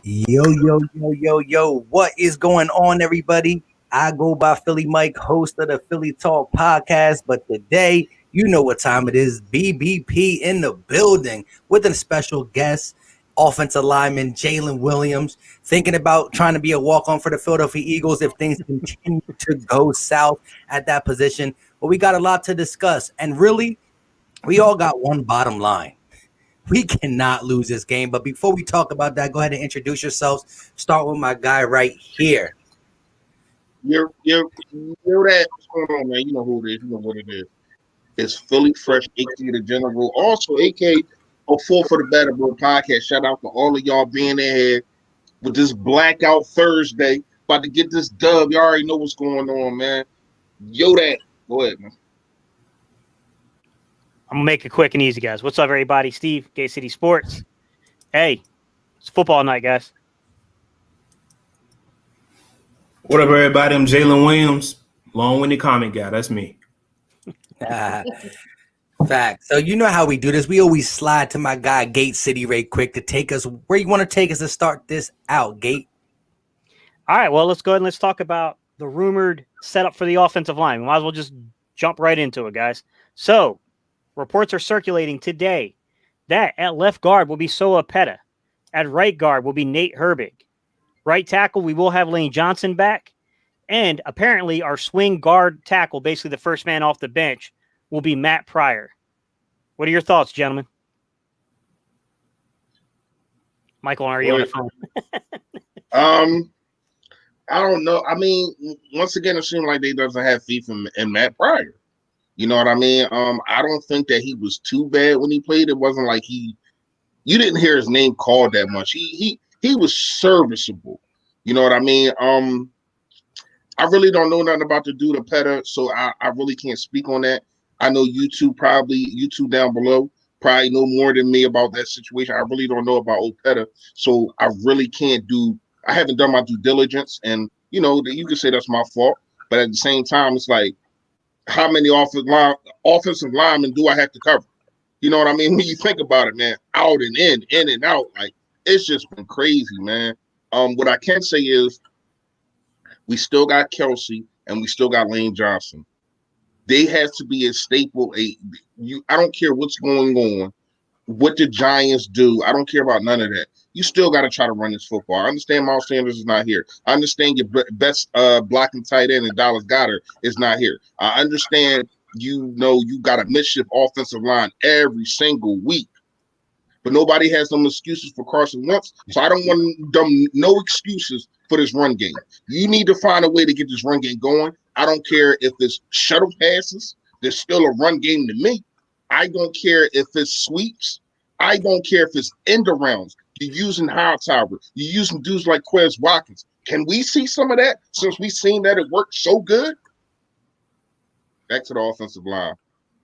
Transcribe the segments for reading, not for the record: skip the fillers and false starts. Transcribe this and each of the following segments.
Yo. What is going on, everybody? I go by Philly Mike, host of the Philly Talk podcast. But today, you know what time it is. BBP in the building with a special guest, offensive lineman Jalen Williams, thinking about trying to be a walk-on for the Philadelphia Eagles if things continue to go south at that position. But we got a lot to discuss. And really, we all got one bottom line. We cannot lose this game. But before we talk about that, go ahead and introduce yourselves. Start with my guy right here. You're that. What's going on, man? You know who it is. You know what it is. It's Philly Fresh, aka the General. Also, aka a Full for the Better Boy podcast. Shout out to all of y'all being there with this blackout Thursday. About to get this dub. You already know what's going on, man. Yo, that. Go ahead, man. I'm going to make it quick and easy, guys. What's up, everybody? Steve, Gay City Sports. Hey, it's football night, guys. What up, everybody? I'm Jalen Williams, long-winded comic guy. That's me. Fact. So you know how we do this. We always slide to my guy, Gate City, right quick to take us where you want to take us to start this out, Gate. All right, well, let's go ahead and let's talk about the rumored setup for the offensive line. We might as well just jump right into it, guys. So, reports are circulating today that at left guard will be Soa Peta. At right guard will be Nate Herbig. Right tackle, we will have Lane Johnson back. And apparently our swing guard tackle, basically the first man off the bench, will be Matt Pryor. What are your thoughts, gentlemen? Michael, are you on the phone? I don't know. I mean, once again, it seems like they doesn't have faith in Matt Pryor. You know what I mean? I don't think that he was too bad when he played. It wasn't like you didn't hear his name called that much. He was serviceable. You know what I mean? I really don't know nothing about the dude of Peta, so I really can't speak on that. I know you two down below probably know more than me about that situation. I really don't know about old Peta, so I really can't I haven't done my due diligence, and you know that you can say that's my fault, but at the same time, it's like, how many offensive linemen do I have to cover? You know what I mean? When you think about it, man, out and in and out, like it's just been crazy, man. What I can say is we still got Kelsey and we still got Lane Johnson. They have to be a staple. I don't care what's going on, what the Giants do. I don't care about none of that. You still got to try to run this football. I understand Miles Sanders is not here. I understand your best blocking tight end and Dallas Goedert is not here. I understand you got a mischief offensive line every single week. But nobody has some excuses for Carson Wentz. So I don't want them no excuses for this run game. You need to find a way to get this run game going. I don't care if it's shuttle passes. There's still a run game to me. I don't care if it's sweeps. I don't care if it's end arounds. You're using Hightower. You're using dudes like Quez Watkins. Can we see some of that since we've seen that it worked so good? Back to the offensive line.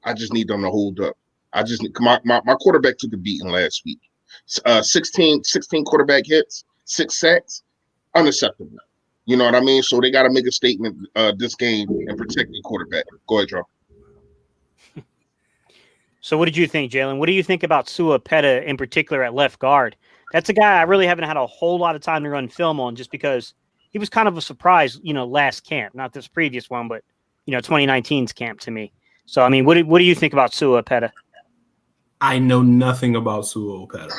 I just need them to hold up. My quarterback took a beating last week. 16 quarterback hits, 6 sacks, unacceptable. You know what I mean? So they got to make a statement this game and protect the quarterback. Go ahead, Joe. So what did you think, Jalen? What do you think about Sua Peta in particular at left guard? That's a guy I really haven't had a whole lot of time to run film on just because he was kind of a surprise, last camp, not this previous one, but, 2019's camp to me. So, I mean, what do you think about Sua Peta? I know nothing about Sua Peta.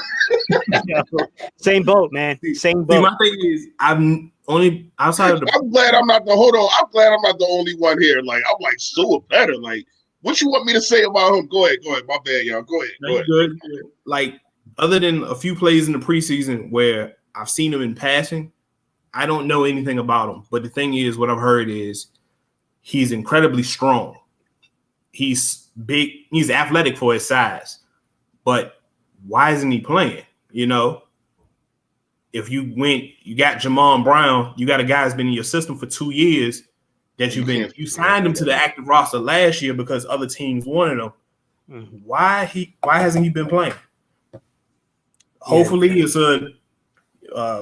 Same boat, man. Same boat. See, my thing is, I'm only outside of the. I'm glad I'm not the only one here. Like, I'm like Sua Peta. Like, what you want me to say about him? Go ahead. My bad, y'all. Go ahead. Good. Like, other than a few plays in the preseason where I've seen him in passing, I don't know anything about him. But the thing is, what I've heard is he's incredibly strong. He's big. He's athletic for his size. But why isn't he playing? If you got Jamon Brown, you got a guy that's been in your system for 2 years that you signed him to the active roster last year because other teams wanted him. Mm-hmm. Why hasn't he been playing? Hopefully it's a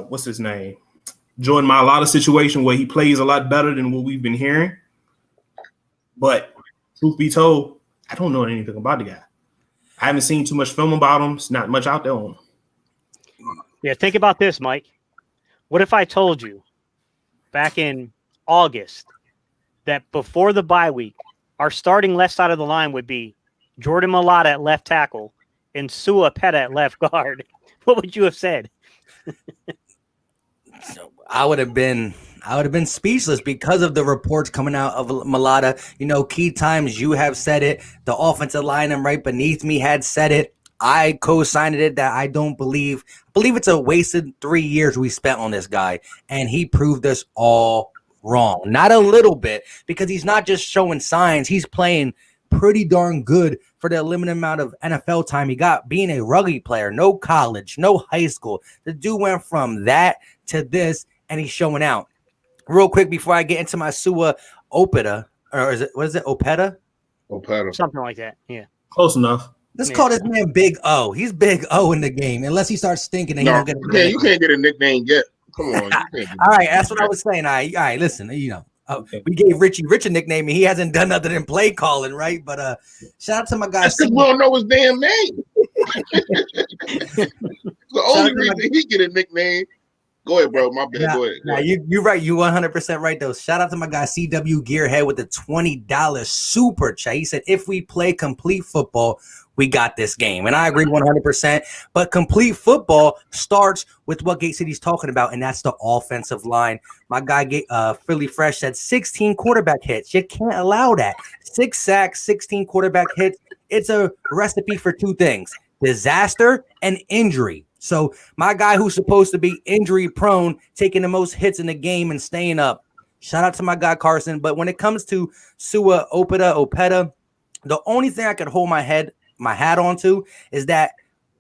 what's his name? Jordan Mailata situation where he plays a lot better than what we've been hearing. But truth be told, I don't know anything about the guy. I haven't seen too much film about him. It's not much out there on him. Yeah, think about this, Mike. What if I told you back in August that before the bye week, our starting left side of the line would be Jordan Mailata at left tackle and Sua Peta at left guard? What would you have said? I would have been speechless because of the reports coming out of Mailata. Key times you have said it. The offensive lineman right beneath me had said it. I co-signed it that I don't believe it's a wasted 3 years we spent on this guy, and he proved us all wrong. Not a little bit, because he's not just showing signs, he's playing pretty darn good for the limited amount of NFL time he got, being a rugby player, no college, no high school. The dude went from that to this, and he's showing out. Real quick before I get into my Sua Opeta, or what is it, Opeta? Something like that, yeah. Close enough. Let's call this man Big O. He's Big O in the game, unless he starts stinking and he don't get a nickname. You can't get a nickname yet. Come on. All right, that's what I was saying. All right, listen, we gave Richie Rich a nickname, and he hasn't done other than play calling, right? But shout out to my guy. That's because we don't know his damn name. The only reason he get a nickname. Go ahead, bro. My bad. Go ahead. You're right. You 100% right, though. Shout out to my guy CW Gearhead with the $20 super chat. He said, if we play complete football, we got this game. And I agree 100%. But complete football starts with what Gate City's talking about, and that's the offensive line. My guy, Philly Fresh, said 16 quarterback hits. You can't allow that. 6 sacks, 16 quarterback hits. It's a recipe for two things: disaster and injury. So my guy, who's supposed to be injury prone, taking the most hits in the game and staying up. Shout out to my guy Carson. But when it comes to Sua Opeta, the only thing I could hold my hat onto is that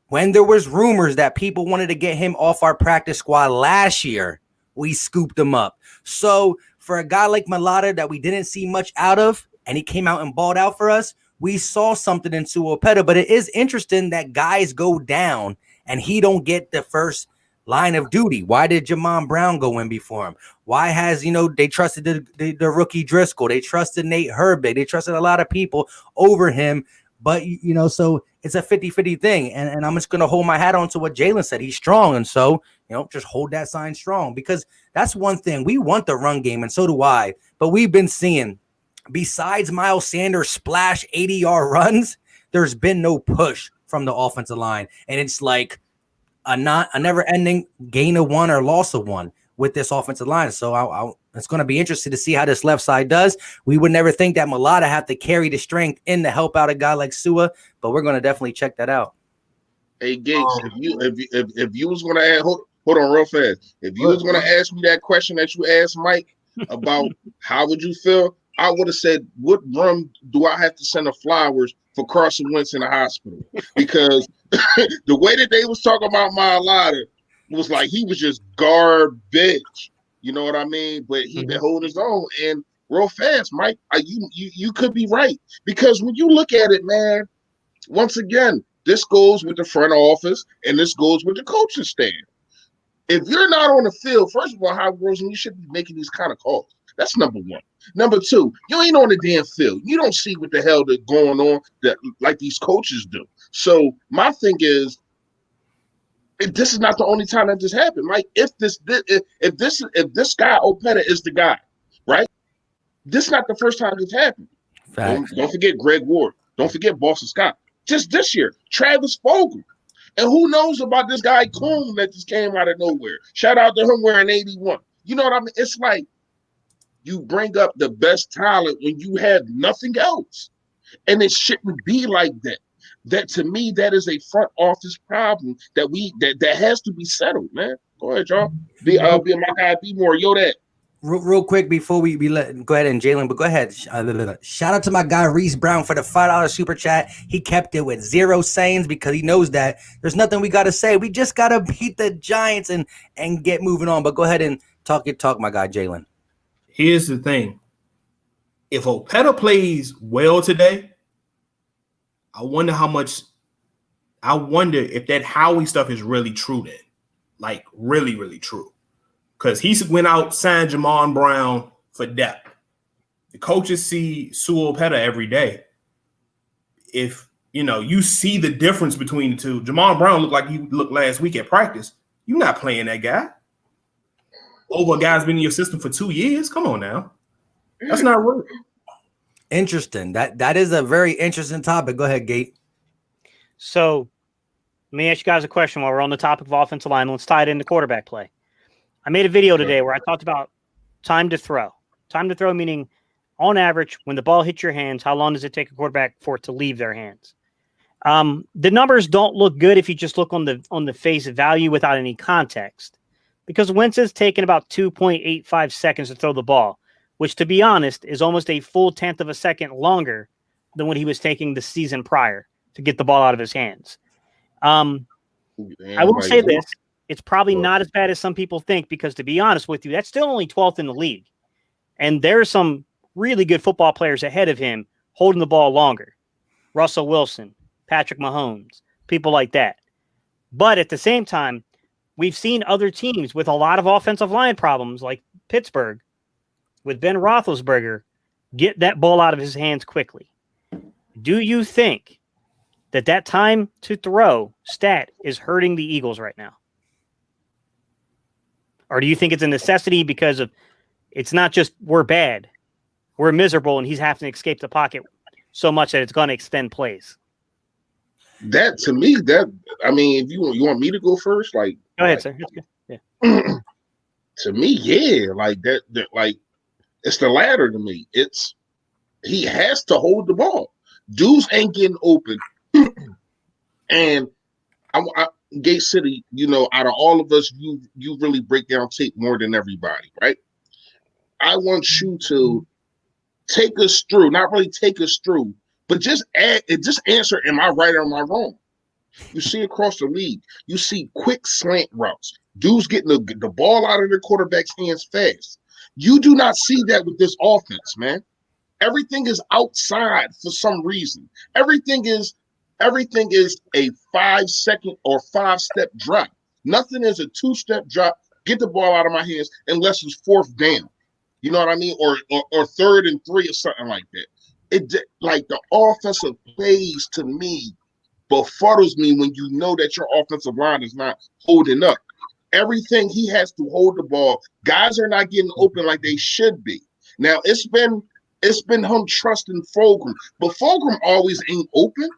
when there was rumors that people wanted to get him off our practice squad last year, we scooped him up. So for a guy like Mailata that we didn't see much out of, and he came out and balled out for us, we saw something in Sua Opeta. But it is interesting that guys go down and he don't get the first line of duty. Why did Jamon Brown go in before him? Why has, they trusted the rookie Driscoll. They trusted Nate Herbig. They trusted a lot of people over him. But, so it's a 50-50 thing. And I'm just going to hold my hat on to what Jalen said. He's strong. And so, just hold that sign strong, because that's one thing. We want the run game, and so do I. But we've been seeing, besides Miles Sanders' splash 80-yard runs, there's been no push from the offensive line. And it's like a never-ending gain of one or loss of one with this offensive line. So it's going to be interesting to see how this left side does. We would never think that Mailata have to carry the strength in to help out a guy like Sua, but we're going to definitely check that out. Hey Gates, if you was going to add, hold on real fast. If you was going to ask me that question that you asked Mike about how would you feel, I would have said, what room do I have to send the flowers for Carson Wentz in the hospital? Because the way that they was talking about Mailata was like he was just garbage. You know what I mean? But he been holding his own. And real fast, Mike, you could be right. Because when you look at it, man, once again, this goes with the front office and this goes with the coaching staff. If you're not on the field, first of all, Howard Rosen, you shouldn't be making these kind of calls. That's number one. Number two, you ain't on the damn field. You don't see what the hell that's going on that like these coaches do. So my thing is, this is not the only time that this happened. Like if this guy Opeta is the guy, right? This is not the first time this happened. Don't forget Greg Ward. Don't forget Boston Scott. Just this year, Travis Fogel. And who knows about this guy Coon that just came out of nowhere? Shout out to him wearing 81. You know what I mean? It's like you bring up the best talent when you have nothing else. And it shouldn't be like that. That to me, that is a front office problem that has to be settled, man. Go ahead, y'all. Be my guy, be more. Yo, that. Real quick before we go ahead and Jalen, but go ahead. Shout out to my guy Reese Brown for the $5 super chat. He kept it with zero sayings because he knows that there's nothing we got to say. We just got to beat the Giants and get moving on. But go ahead and talk, my guy Jalen. Here's the thing. If Opeta plays well today, I wonder if that Howie stuff is really true then. Like really, really true. Because he went out, signed Jamon Brown for depth. The coaches see Sua Opeta every day. If, you see the difference between the two. Jamon Brown looked like he looked last week at practice. You're not playing that guy. over a guy's been in your system for 2 years. Come on now, that's not real. Interesting. That is a very interesting topic. Go ahead, Gate. So let me ask you guys a question while we're on the topic of offensive line. Let's tie it into quarterback play. I made a video today where I talked about time to throw. Time to throw meaning, on average, when the ball hits your hands, how long does it take a quarterback for it to leave their hands? The numbers don't look good if you just look on the face value without any context, because Wentz has taken about 2.85 seconds to throw the ball, which, to be honest, is almost a full tenth of a second longer than what he was taking the season prior to get the ball out of his hands. I will say this. It's probably not as bad as some people think, because, to be honest with you, that's still only 12th in the league. And there's some really good football players ahead of him holding the ball longer. Russell Wilson, Patrick Mahomes, people like that. But at the same time, we've seen other teams with a lot of offensive line problems, like Pittsburgh, with Ben Roethlisberger, get that ball out of his hands quickly. Do you think that time to throw stat is hurting the Eagles right now? Or do you think it's a necessity because of it's not just we're bad, we're miserable, and he's having to escape the pocket so much that it's going to extend plays? That, to me, I mean, if you want me to go first, like, go ahead, sir. Yeah. To me, yeah, like that, like, it's the latter to me. It's he has to hold the ball. Dudes ain't getting open, and I Gate City, out of all of us, you really break down tape more than everybody, right? I want you to take us through, not really take us through, but just answer, am I right or am I wrong? You see across the league, you see quick slant routes. Dudes getting the ball out of their quarterback's hands fast. You do not see that with this offense, man. Everything is outside for some reason. Everything is a 5-second or 5-step drop. Nothing is a 2-step drop. Get the ball out of my hands unless it's 4th down. You know what I mean? Or 3rd and 3 or something like that. It like the offensive plays to me befuddles me when you know that your offensive line is not holding up. Everything he has to hold the ball. Guys are not getting open like they should be. Now it's been him trusting Fulgham, but Fulgham always ain't open.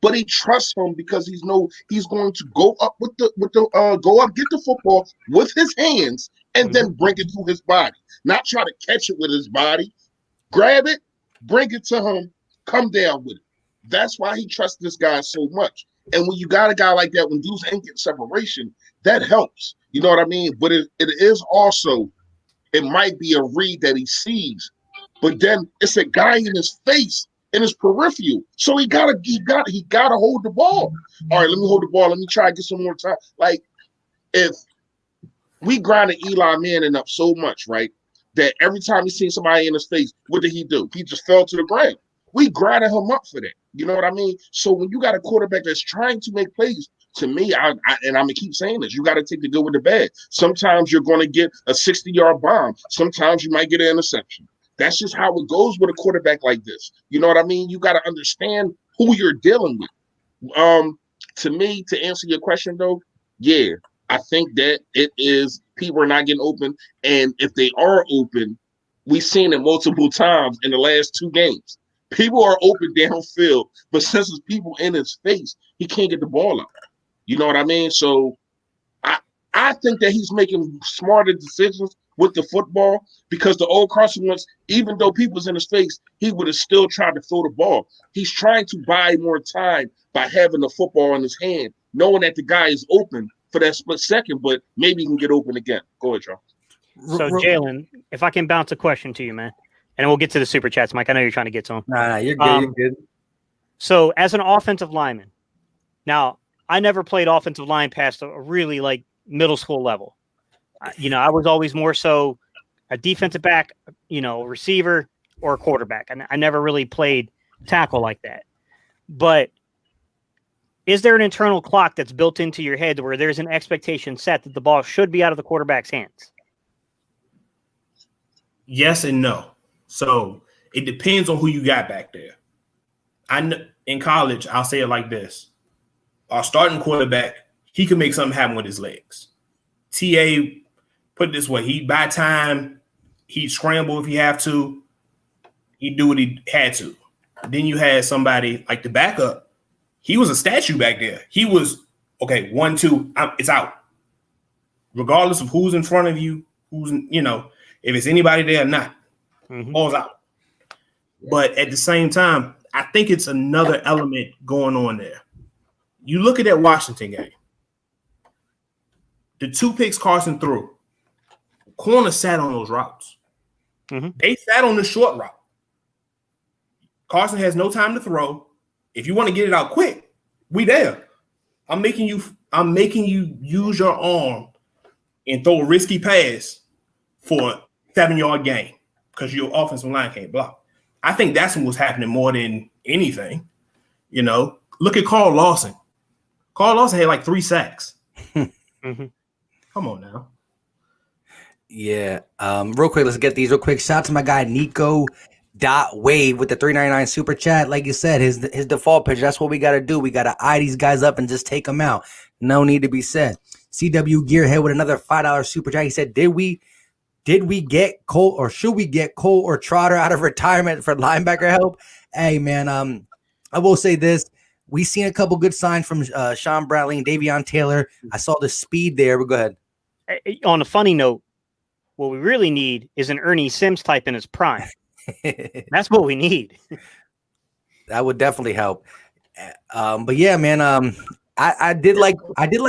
But he trusts him because he's going to go up get the football with his hands and then bring it to his body, not try to catch it with his body. Grab it, bring it to him, come down with it. That's why he trusts this guy so much. And when you got a guy like that, when dudes ain't getting separation, that helps. You know what I mean? But it is also, it might be a read that he sees, but then it's a guy in his face, in his peripheral. So he gotta hold the ball. All right, let me hold the ball. Let me try to get some more time. Like, if we grinded Eli Manning up so much, right, that every time he seen somebody in his face, what did he do? He just fell to the ground. We grinded him up for that. You know what I mean? So when you got a quarterback that's trying to make plays, to me, and I'm gonna keep saying this, you got to take the good with the bad. Sometimes you're going to get a 60-yard bomb. Sometimes you might get an interception. That's just how it goes with a quarterback like this. You know what I mean? You got to understand who you're dealing with. To me, to answer your question though, yeah, I think that it is people are not getting open, and if they are open, we've seen it multiple times in the last 2 games. People are open downfield, but since it's people in his face, he can't get the ball out. You know what I mean? So I think that he's making smarter decisions with the football, because the old Carson Wentz, even though people's in his face, he would have still tried to throw the ball. He's trying to buy more time by having the football in his hand, knowing that the guy is open for that split second, but maybe he can get open again. Go ahead, Charles. So, Jalen, if I can bounce a question to you, man, and we'll get to the super chats, Mike. I know you're trying to get to them. Nah, you're good. You're good. So, as an offensive lineman, now I never played offensive line past a really like middle school level. I was always more so a defensive back, receiver or a quarterback. And I never really played tackle like that. But is there an internal clock that's built into your head where there's an expectation set that the ball should be out of the quarterback's hands? Yes and no. So it depends on who you got back there. In college, I'll say it like this. Our starting quarterback, he could make something happen with his legs. TA put it this way, he'd buy time, he'd scramble if he have to, he'd do what he had to. Then you had somebody like the backup. He was a statue back there. He was, okay, 1, 2, it's out. Regardless of who's in front of you, who's, if it's anybody there or not, ball's out. But at the same time, I think it's another element going on there. You look at that Washington game. The 2 picks Carson threw, corner sat on those routes. They sat on the short route. Carson has no time to throw. If you want to get it out quick, we there. I'm making you use your arm and throw a risky pass for a 7-yard gain because your offensive line can't block. I think that's what was happening more than anything. Look at Carl Lawson. Carl Lawson had like 3 sacks. Come on now. Yeah. Real quick, let's get these real quick. Shout out to my guy Nico.Wave with the $3.99 super chat. Like you said, his default pitch. That's what we got to do. We got to eye these guys up and just take them out. No need to be said. CW Gearhead with another $5 super chat. He said, Did we get Cole or should we get Cole or Trotter out of retirement for linebacker help? Hey man, I will say this. We seen a couple good signs from Sean Bradley and Davion Taylor. I saw the speed there, but go ahead. On a funny note, what we really need is an Ernie Sims type in his prime. That's what we need. That would definitely help. But yeah, man, I did like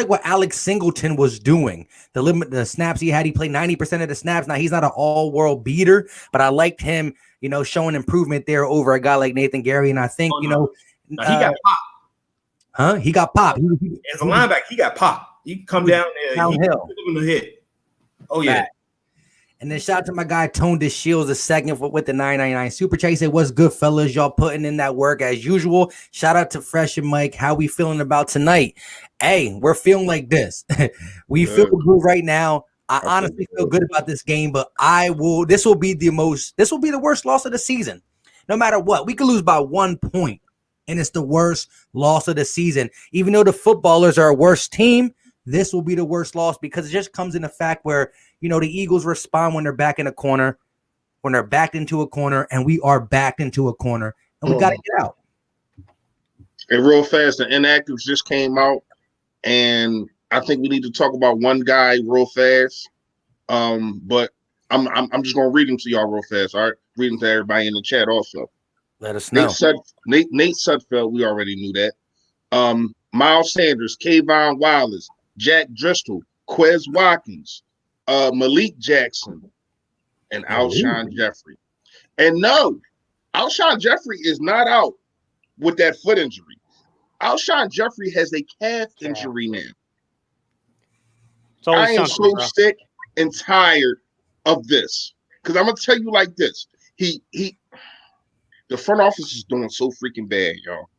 what Alex Singleton was doing. The snaps he had, he played 90% of the snaps. Now he's not an all-world beater, but I liked him, showing improvement there over a guy like Nathan Gary. And I think, he got popped. Huh? He got popped. As a linebacker, he got popped. He come down there, downhill. He give him a hit. Oh yeah. Back. And then shout out to my guy Tone DeShields II with the $9.99 super chat. He said, "What's good, fellas? Y'all putting in that work as usual." Shout out to Fresh and Mike. How we feeling about tonight? Hey, we're feeling like this. We feel good right now. I honestly feel good about this game, but this will be the worst loss of the season. No matter what, we could lose by 1 point, and it's the worst loss of the season. Even though the footballers are a worse team, this will be the worst loss because it just comes in the fact where, the Eagles respond when they're back in a corner, when they're backed into a corner, and we are backed into a corner, and we got to get out. And real fast, the inactives just came out, and I think we need to talk about one guy real fast. But I'm just gonna read them to y'all real fast. All right, read them to everybody in the chat also. Let us know. Nate Sudfeld, we already knew that. Miles Sanders, Kayvon Wallace, Jack Driscoll, Quez Watkins, Malik Jackson, and Alshon Jeffrey. And no, Alshon Jeffrey is not out with that foot injury. Alshon Jeffrey has a calf injury now. I am so sick and tired of this. Because I'm gonna tell you like this. The front office is doing so freaking bad, y'all.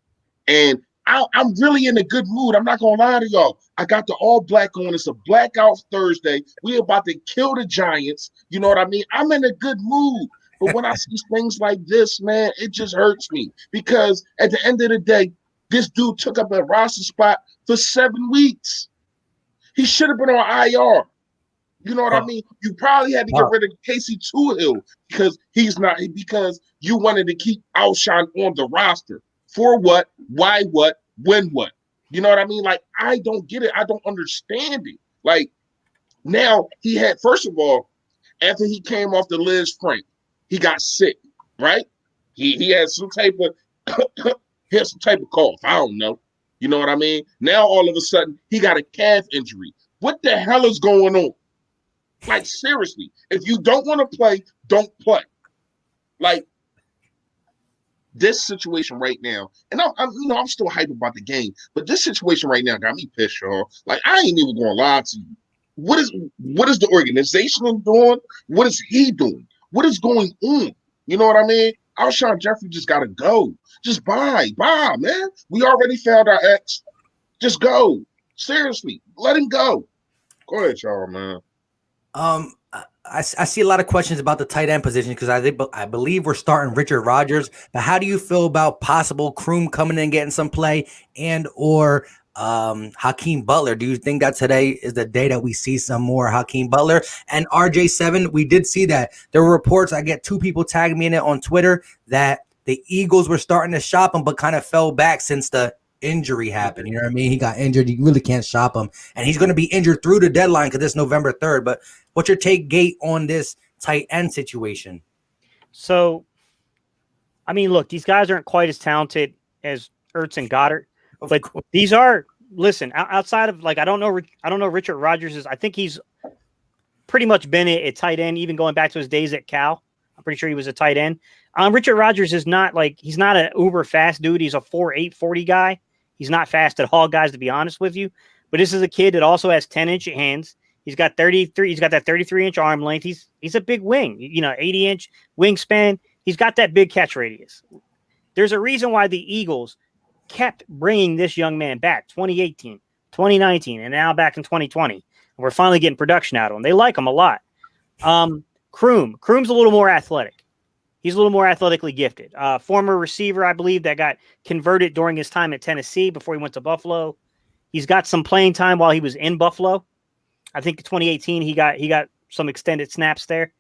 And I'm really in a good mood. I'm not gonna lie to y'all. I got the all black on. It's a blackout Thursday. We're about to kill the Giants. You know what I mean? I'm in a good mood. But when I see things like this, man, it just hurts me. Because at the end of the day, this dude took up a roster spot for 7 weeks. He should have been on IR. You know what I mean? You probably had to get rid of Casey Toohill because because you wanted to keep Alshon on the roster. For what? Why what? When what? You know what I mean? Like, I don't get it. I don't understand it. Like, now he had, first of all, after he came off the Liz Frank, he got sick, right? He had some type of cough. I don't know. You know what I mean? Now all of a sudden he got a calf injury. What the hell is going on? Like, seriously, if you don't want to play, don't play. Like, this situation right now, and I'm still hyped about the game, but this situation right now got me pissed, y'all. Like, I ain't even gonna lie to you. What is the organization doing? What is he doing? What is going on? You know what I mean? Alshon Jeffrey just gotta go. Just bye, man. We already found our ex. Just go. Seriously, let him go. Go ahead, y'all, man. I see a lot of questions about the tight end position because I believe we're starting Richard Rodgers. But how do you feel about possible Kroom coming in and getting some play and or Hakeem Butler. Do you think that today is the day that we see some more Hakeem Butler and RJ7? We did see that there were reports. I get 2 people tagging me in it on Twitter that the Eagles were starting to shop him, but kind of fell back since the injury happened. You know what I mean? He got injured. You really can't shop him, and he's going to be injured through the deadline because it's November 3rd. But what's your take, Gate, on this tight end situation? So, I mean, look, these guys aren't quite as talented as Ertz and Goddard, but these are. Listen, outside of I don't know Richard Rodgers. I think he's pretty much been a tight end, even going back to his days at Cal. I'm pretty sure he was a tight end. Richard Rodgers is not he's not an uber fast dude. He's a 4.8 40 guy. He's not fast at all, guys, to be honest with you. But this is a kid that also has 10-inch hands. He's got 33. He's got that 33-inch arm length. He's a big wing. 80-inch wingspan. He's got that big catch radius. There's a reason why the Eagles kept bringing this young man back 2018, 2019, and now back in 2020. And we're finally getting production out of him. They like him a lot. Kroom's a little more athletic. He's a little more athletically gifted. Former receiver, I believe, that got converted during his time at Tennessee before he went to Buffalo. He's got some playing time while he was in Buffalo. I think in 2018 he got some extended snaps there.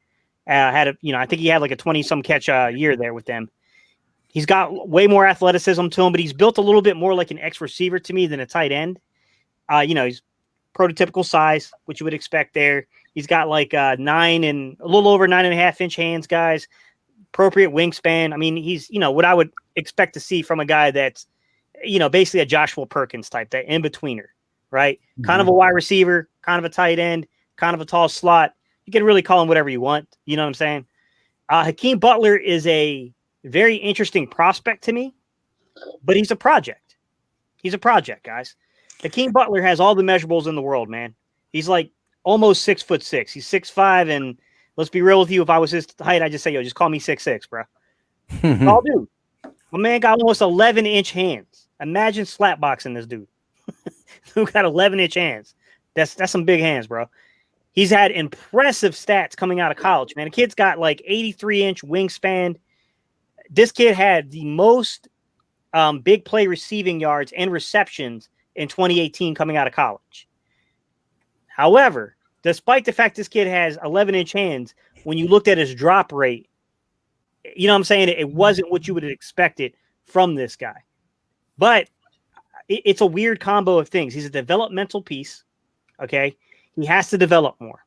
I think he had like a 20-some catch year there with them. He's got way more athleticism to him, but he's built a little bit more like an X receiver to me than a tight end. He's prototypical size, which you would expect there. He's got like 9 and a little over 9.5-inch hands, guys. Appropriate wingspan. I mean, he's, what I would expect to see from a guy that's, basically a Joshua Perkins type, that in-betweener, right? Mm-hmm. Kind of a wide receiver, kind of a tight end, kind of a tall slot. You can really call him whatever you want. You know what I'm saying? Hakeem Butler is a very interesting prospect to me, but he's a project. He's a project, guys. Hakeem Butler has all the measurables in the world, man. He's like almost 6'6". He's 6'5", and let's be real with you. If I was his height, I'd just say, just call me 6'6", bro. I'll do. My man got almost 11-inch hands. Imagine slapboxing this dude. Who got 11-inch hands? That's some big hands, bro. He's had impressive stats coming out of college, man. The kid's got like 83-inch wingspan. This kid had the most big play receiving yards and receptions in 2018 coming out of college. However, despite the fact this kid has 11-inch hands, when you looked at his drop rate, you know what I'm saying? It wasn't what you would have expected from this guy. But it's a weird combo of things. He's a developmental piece, okay? He has to develop more.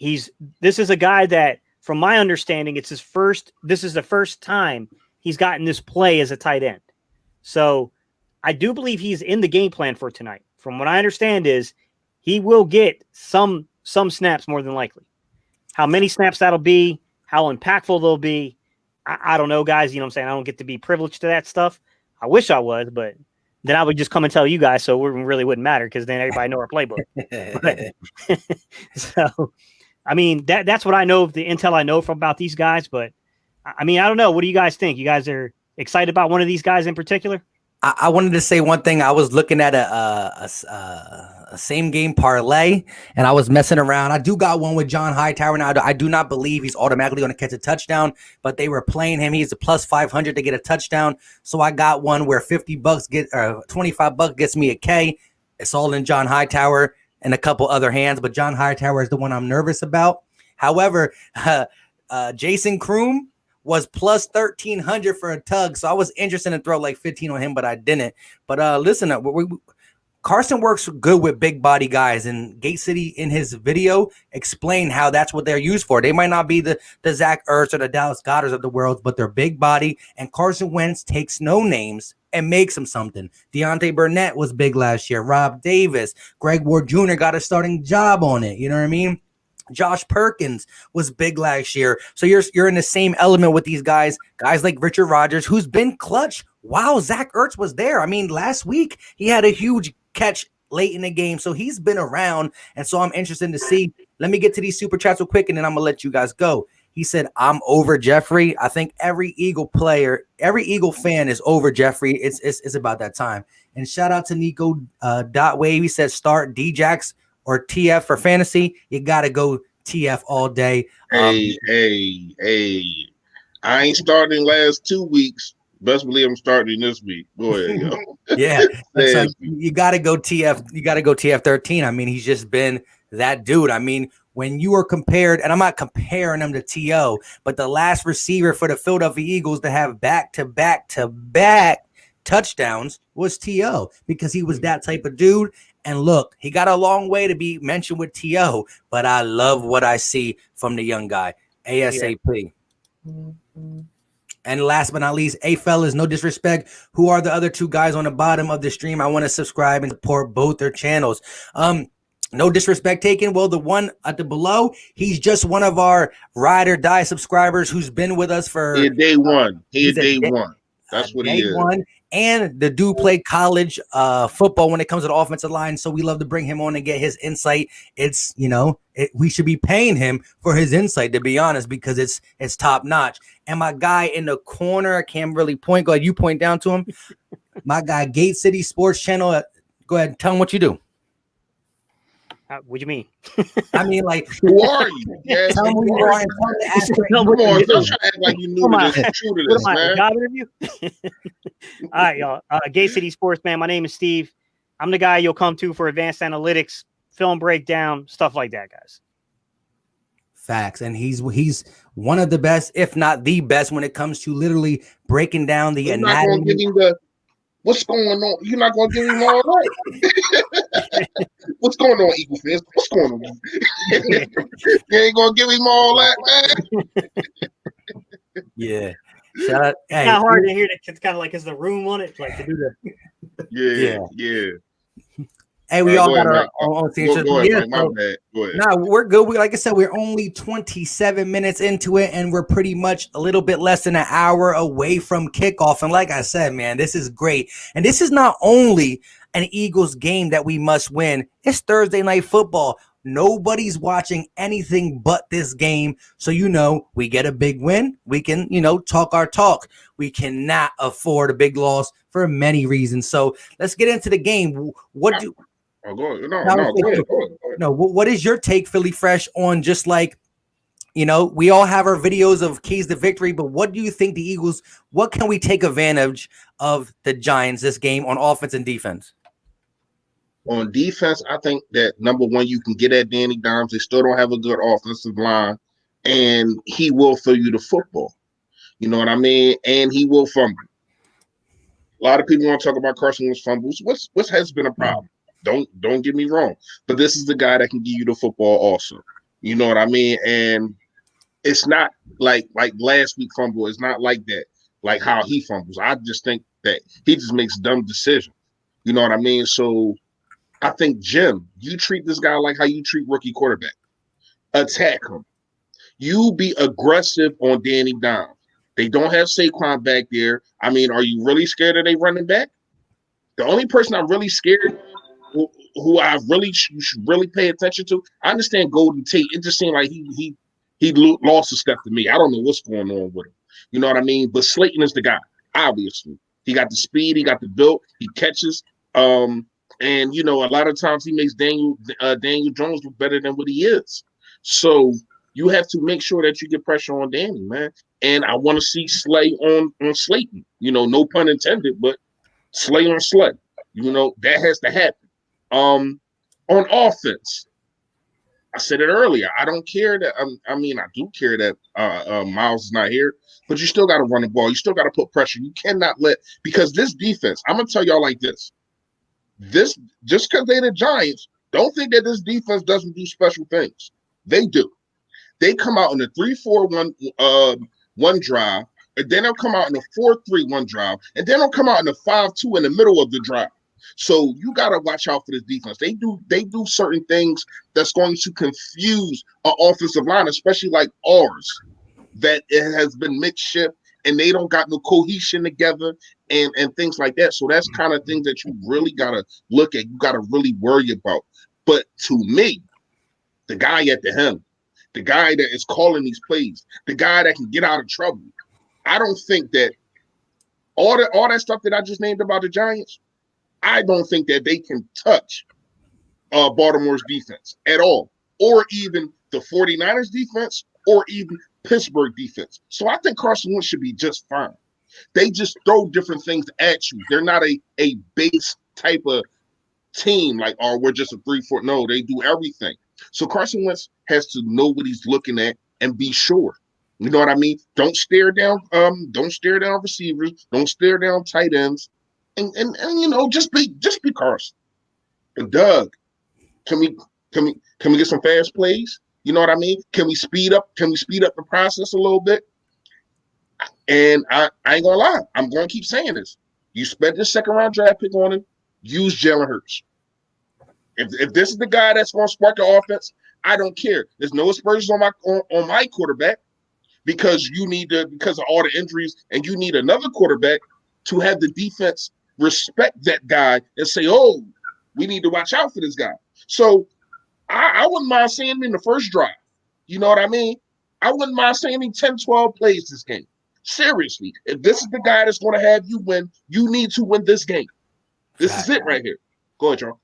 This is a guy that, from my understanding, this is the first time he's gotten this play as a tight end. So I do believe he's in the game plan for tonight. From what I understand is he will get some snaps more than likely. How many snaps that'll be, how impactful they'll be, I don't know, guys. You know what I'm saying? I don't get to be privileged to that stuff. I wish I was, but then I would just come and tell you guys, so it really wouldn't matter because then everybody know our playbook. So, I mean, that's what I know of the intel I know from about these guys. But, I mean, I don't know. What do you guys think? You guys are excited about one of these guys in particular? I wanted to say one thing. I was looking at a same game parlay, and I was messing around. I do got one with John Hightower now. I do not believe he's automatically going to catch a touchdown, but they were playing him. He's a plus 500 to get a touchdown. So I got one where $25 gets me a K. It's all in John Hightower and a couple other hands, but John Hightower is the one I'm nervous about. However, Jason Kroom was plus 1,300 for a tug. So I was interested to throw like 15 on him, but I didn't. But listen, Carson works good with big body guys, and Gate City in his video explained how that's what they're used for. They might not be the Zach Ertz or the Dallas Goeders of the world, but they're big body, and Carson Wentz takes no names and makes them something. Deontay Burnett was big last year. Rob Davis, Greg Ward Jr. got a starting job on it. You know what I mean? Josh Perkins was big last year. So you're in the same element with these guys like Richard Rodgers, who's been clutch. Wow, Zach Ertz was there. I mean, last week he had a huge catch late in the game. So he's been around. And so I'm interested to see. Let me get to these super chats real quick, and then I'm going to let you guys go. He said, I'm over Jeffrey. I think every Eagle fan is over Jeffrey. It's about that time. And shout out to Nico Wave. He said, start Djax or TF for fantasy. You got to go TF all day. Hey. I ain't starting last 2 weeks. Best believe I'm starting this week. Go ahead, yo. Yeah. And so Nasty. you got to go TF. You got to go TF13. I mean, he's just been that dude. I mean, when you are compared, and I'm not comparing him to T.O., but the last receiver for the Philadelphia Eagles to have back-to-back touchdowns was T.O. because he was that type of dude. And look, he got a long way to be mentioned with T.O., but I love what I see from the young guy, ASAP. And last but not least, fellas, no disrespect, who are the other two guys on the bottom of the stream? I want to subscribe and support both their channels. No disrespect taken. Well, the one at the below, he's just one of our ride or die subscribers who's been with us for day one. Day one. That's what he is. One. And the dude played college football when it comes to the offensive line. So we love to bring him on and get his insight. It's, we should be paying him for his insight, to be honest, because it's top notch. And my guy in the corner, I can't really point. Go ahead, you point down to him. My guy, Gate City Sports Channel. Go ahead, tell him what you do. What do you mean? I mean, like, who are you? Yes, tell me who you are and come on, don't try to act like you knew true to this, man. Job interview? All right, y'all. Gay City Sports, man. My name is Steve. I'm the guy you'll come to for advanced analytics, film breakdown, stuff like that, guys. Facts. And he's one of the best, if not the best, when it comes to literally breaking down the anatomy. What's going on? You're not going to give him all that. What's going on, Eagle fans? What's going on? You ain't going to give him all that, man. Yeah. Shout out. It's not hard to hear that. It's kind of like, is the room on it? Like to do that. Yeah. Hey, we all got our own thing. My bad. Go ahead. Nah, we're good. Like I said, we're only 27 minutes into it, and we're pretty much a little bit less than an hour away from kickoff. And like I said, man, this is great. And this is not only an Eagles game that we must win. It's Thursday night football. Nobody's watching anything but this game. So, we get a big win. We can, talk our talk. We cannot afford a big loss for many reasons. So let's get into the game. What is your take, Philly Fresh, on just like, we all have our videos of keys to victory, but what do you think the Eagles, what can we take advantage of the Giants this game on offense and defense? On defense, I think that number one, you can get at Danny Dimes. They still don't have a good offensive line, and he will throw you the football. You know what I mean? And he will fumble. A lot of people want to talk about Carson with fumbles. What has been a problem? Don't get me wrong, but this is the guy that can give you the football also. You know what I mean? And it's not like last week fumble. It's not like that, like how he fumbles. I just think that he just makes dumb decisions. You know what I mean? So I think, Jim, you treat this guy like how you treat rookie quarterback. Attack him. You be aggressive on Danny Dimes. They don't have Saquon back there. I mean, are you really scared of they running back? The only person I'm really scared who I you should really pay attention to. I understand Golden Tate. It just seemed like he lost a step to me. I don't know what's going on with him. You know what I mean? But Slayton is the guy. Obviously, he got the speed. He got the build. He catches. And a lot of times he makes Daniel Jones look better than what he is. So you have to make sure that you get pressure on Danny, man. And I want to see Slay on Slayton. No pun intended, but Slay on Slay. That has to happen. On offense, I said it earlier. I don't care that. I do care that Miles is not here, but you still got to run the ball. You still got to put pressure. You cannot because this defense. I'm gonna tell y'all like this. This just because they're the Giants, don't think that this defense doesn't do special things. They do. They come out in a 3-4-1 one drive, and then they'll come out in a 4-3-1 drive, and then they'll come out in a 5-2 in the middle of the drive. So you got to watch out for this defense. They do certain things that's going to confuse an offensive line, especially like ours, that it has been makeshift and they don't got no cohesion together and things like that. So that's kind of things that you really got to look at. You got to really worry about. But to me, the guy at the helm, the guy that is calling these plays, the guy that can get out of trouble, I don't think that all that stuff that I just named about the Giants, I don't think that they can touch Baltimore's defense at all, or even the 49ers defense, or even Pittsburgh defense. So I think Carson Wentz should be just fine. They just throw different things at you. They're not a base type of team like, oh, we're just a 3-4. No, they do everything. So Carson Wentz has to know what he's looking at and be sure. You know what I mean? Don't stare down receivers, don't stare down tight ends, and just be Carson. And Doug, can we get some fast plays? You know what I mean? Can we speed up the process a little bit? And I ain't gonna lie, I'm gonna keep saying this. You spent the second round draft pick on him, use Jalen Hurts. If this is the guy that's gonna spark the offense, I don't care. There's no aspersions on my quarterback because of all the injuries, and you need another quarterback to have the defense respect that guy and say, oh, we need to watch out for this guy. So I wouldn't mind seeing him in the first drive. You know what I mean? I wouldn't mind seeing him 10, 12 plays this game. Seriously, if this is the guy that's going to have you win, you need to win this game. This is it right here. Go ahead, John.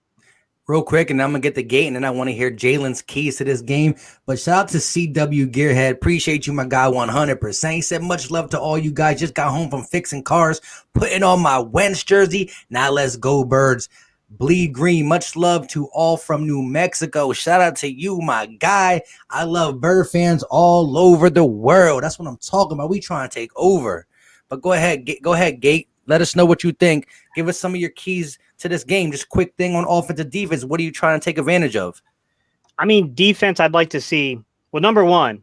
Real quick, and I'm going to get the gate, and then I want to hear Jalen's keys to this game. But shout out to CW Gearhead. Appreciate you, my guy, 100%. He said, much love to all you guys. Just got home from fixing cars, putting on my Wentz jersey. Now let's go, Birds. Bleed green. Much love to all from New Mexico. Shout out to you, my guy. I love Bird fans all over the world. That's what I'm talking about. We trying to take over. But go ahead, Gate. Let us know what you think. Give us some of your keys to this game. Just quick thing on offensive defense. What are you trying to take advantage of? I mean, defense, I'd like to see. Well, number one,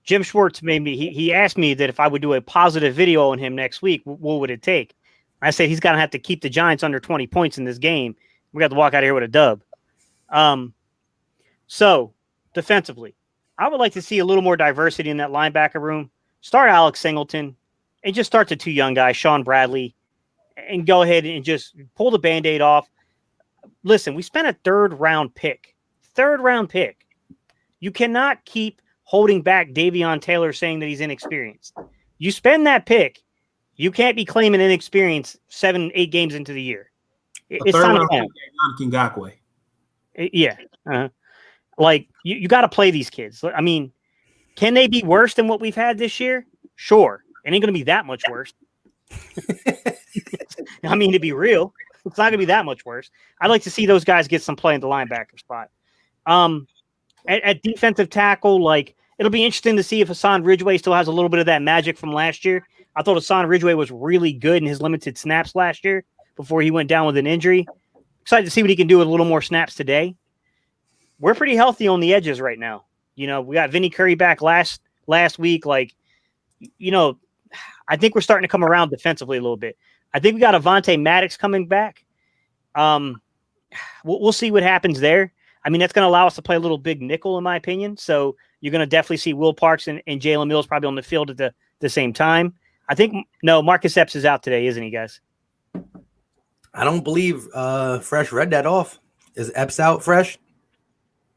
Jim Schwartz made me. He asked me that if I would do a positive video on him next week, what would it take? I said he's going to have to keep the Giants under 20 points in this game. We got to walk out of here with a dub. So defensively, I would like to see a little more diversity in that linebacker room. Start Alex Singleton and just start the two young guys, Sean Bradley, and go ahead and just pull the Band-Aid off. Listen, we spent a third-round pick. You cannot keep holding back Davion Taylor saying that he's inexperienced. You spend that pick, you can't be claiming inexperience 7-8 games into the year. It's time to Ngakwe. Yeah. Like, you got to play these kids. I mean, can they be worse than what we've had this year? Sure. It ain't going to be that much worse. I mean, to be real, it's not going to be that much worse. I'd like to see those guys get some play in the linebacker spot. At defensive tackle, like, it'll be interesting to see if Hassan Ridgeway still has a little bit of that magic from last year. I thought Hassan Ridgeway was really good in his limited snaps last year before he went down with an injury. Excited to see what he can do with a little more snaps today. We're pretty healthy on the edges right now. You know, we got Vinny Curry back last week. Like, you know, I think we're starting to come around defensively a little bit. I think we got Avonte Maddox coming back. We'll see what happens there. I mean, that's going to allow us to play a little big nickel, in my opinion. So you're going to definitely see Will Parks and Jalen Mills probably on the field at the same time. I think, no, Marcus Epps is out today, isn't he, guys? I don't believe Fresh read that off. Is Epps out, Fresh?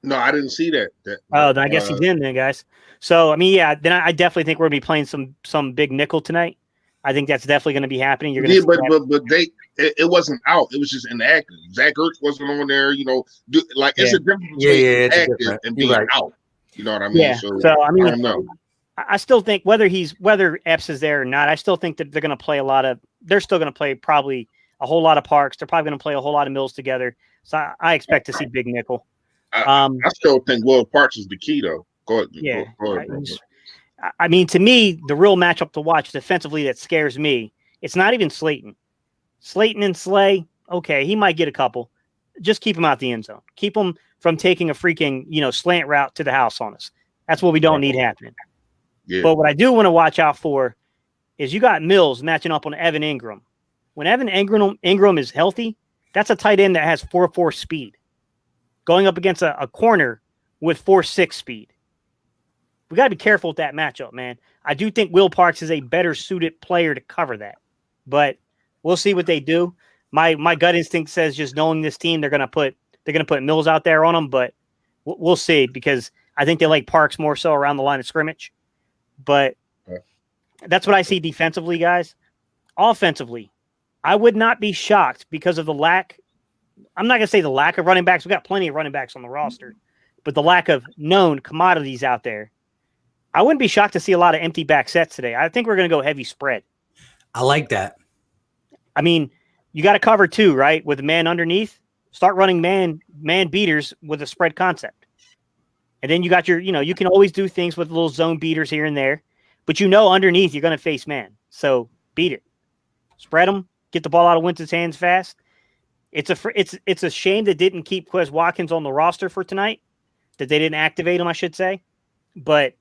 No, I didn't see that. Then I guess he's in then, guys. So, I mean, yeah, then I definitely think we're going to be playing some big nickel tonight. I think that's definitely going to be happening. You're going to but it wasn't out. It was just inactive. Zach Ertz wasn't on there. You know, it's a difference between active and being out. You know what I mean? Yeah. So I mean, I don't know. I still think whether Epps is there or not, I still think that they're going to play they're still going to play probably a whole lot of Parks. They're probably going to play a whole lot of Mills together. So I expect to see big nickel. I still think Will Parks is the key, though. Go ahead. Yeah. Go ahead. I mean, to me, the real matchup to watch defensively that scares me, it's not even Slayton. Slayton and Slay, okay, he might get a couple. Just keep him out the end zone. Keep him from taking a freaking, slant route to the house on us. That's what we don't need happening. Yeah. But what I do want to watch out for is you got Mills matching up on Evan Ingram. When Evan Ingram is healthy, that's a tight end that has 4.4 speed. Going up against a corner with 4.6 speed. We got to be careful with that matchup, man. I do think Will Parks is a better suited player to cover that. But we'll see what they do. My gut instinct says just knowing this team, they're gonna put Mills out there on them, but we'll see because I think they like Parks more so around the line of scrimmage. But that's what I see defensively, guys. Offensively, I would not be shocked because of the lack. I'm not gonna say the lack of running backs. We got plenty of running backs on the roster, but the lack of known commodities out there. I wouldn't be shocked to see a lot of empty back sets today. I think we're gonna go heavy spread. I like that. I mean, you got to cover too, right? With a man underneath, start running man beaters with a spread concept. And then you got your, you can always do things with little zone beaters here and there, but underneath you're going to face man. So beat it, spread them, get the ball out of Winston's hands fast. It's a shame that didn't keep Quez Watkins on the roster for tonight, that they didn't activate him, I should say. But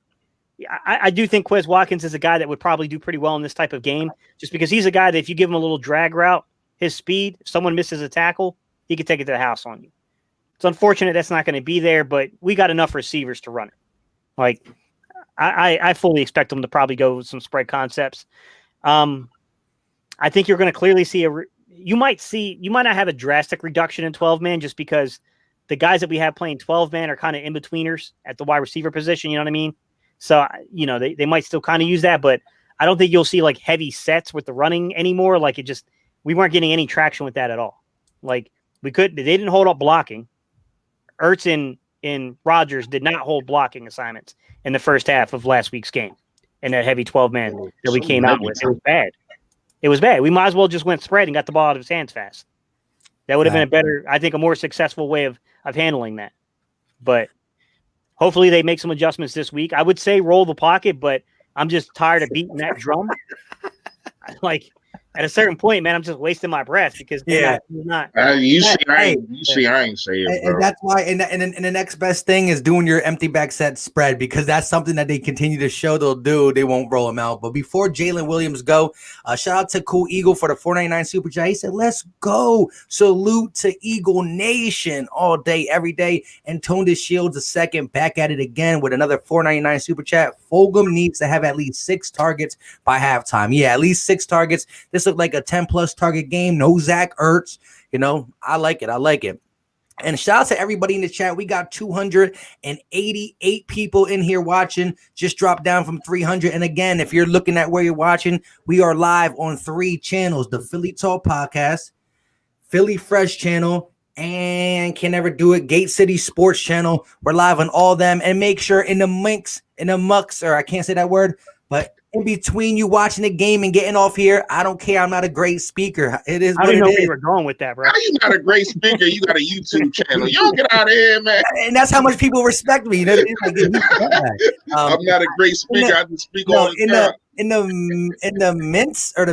I do think Quez Watkins is a guy that would probably do pretty well in this type of game, just because he's a guy that if you give him a little drag route, his speed, if someone misses a tackle, he could take it to the house on you. It's unfortunate that's not going to be there, but we got enough receivers to run it. Like, I fully expect them to probably go with some spread concepts. I think you're going to clearly see you might not have a drastic reduction in 12-man just because the guys that we have playing 12-man are kind of in-betweeners at the wide receiver position. You know what I mean? So, they might still kind of use that, but I don't think you'll see like heavy sets with the running anymore. Like we weren't getting any traction with that at all. Like they didn't hold up blocking. Ertz and Rodgers did not hold blocking assignments in the first half of last week's game in that heavy 12-man that we came out with. It was bad. It was bad. We might as well just went spread and got the ball out of his hands fast. That would have been a more successful way of handling that. But hopefully they make some adjustments this week. I would say roll the pocket, but I'm just tired of beating that drum. Like, at a certain point, man, I'm just wasting my breath because I ain't say it, bro. And that's why. And the next best thing is doing your empty back set spread, because that's something that they continue to show they'll do. They won't roll them out. But before Jalen Williams go, shout out to Cool Eagle for the $4.99 super chat. He said, "Let's go! Salute to Eagle Nation all day, every day." And Tonda Shields II back at it again with another $4.99 super chat. Fulgham needs to have at least 6 targets by halftime. Yeah, at least 6 targets. This looked like a 10+ target game. No Zach Ertz. I like it. And shout out to everybody in the chat. We got 288 people in here watching. Just dropped down from 300. And again, if you're looking at where you're watching, we are live on 3 channels: the Philly Talk Podcast, Philly Fresh Channel, and Can Never Do It, Gate City Sports Channel. We're live on all of them. And make sure in the mucks, or I can't say that word, but in between you watching the game and getting off here, I don't care. I'm not a great speaker. It is. I don't know where you were going with that, bro. How you not a great speaker? You got a YouTube channel. You don't get out of here, man. And that's how much people respect me. I'm not a great speaker. I can speak all the time. In the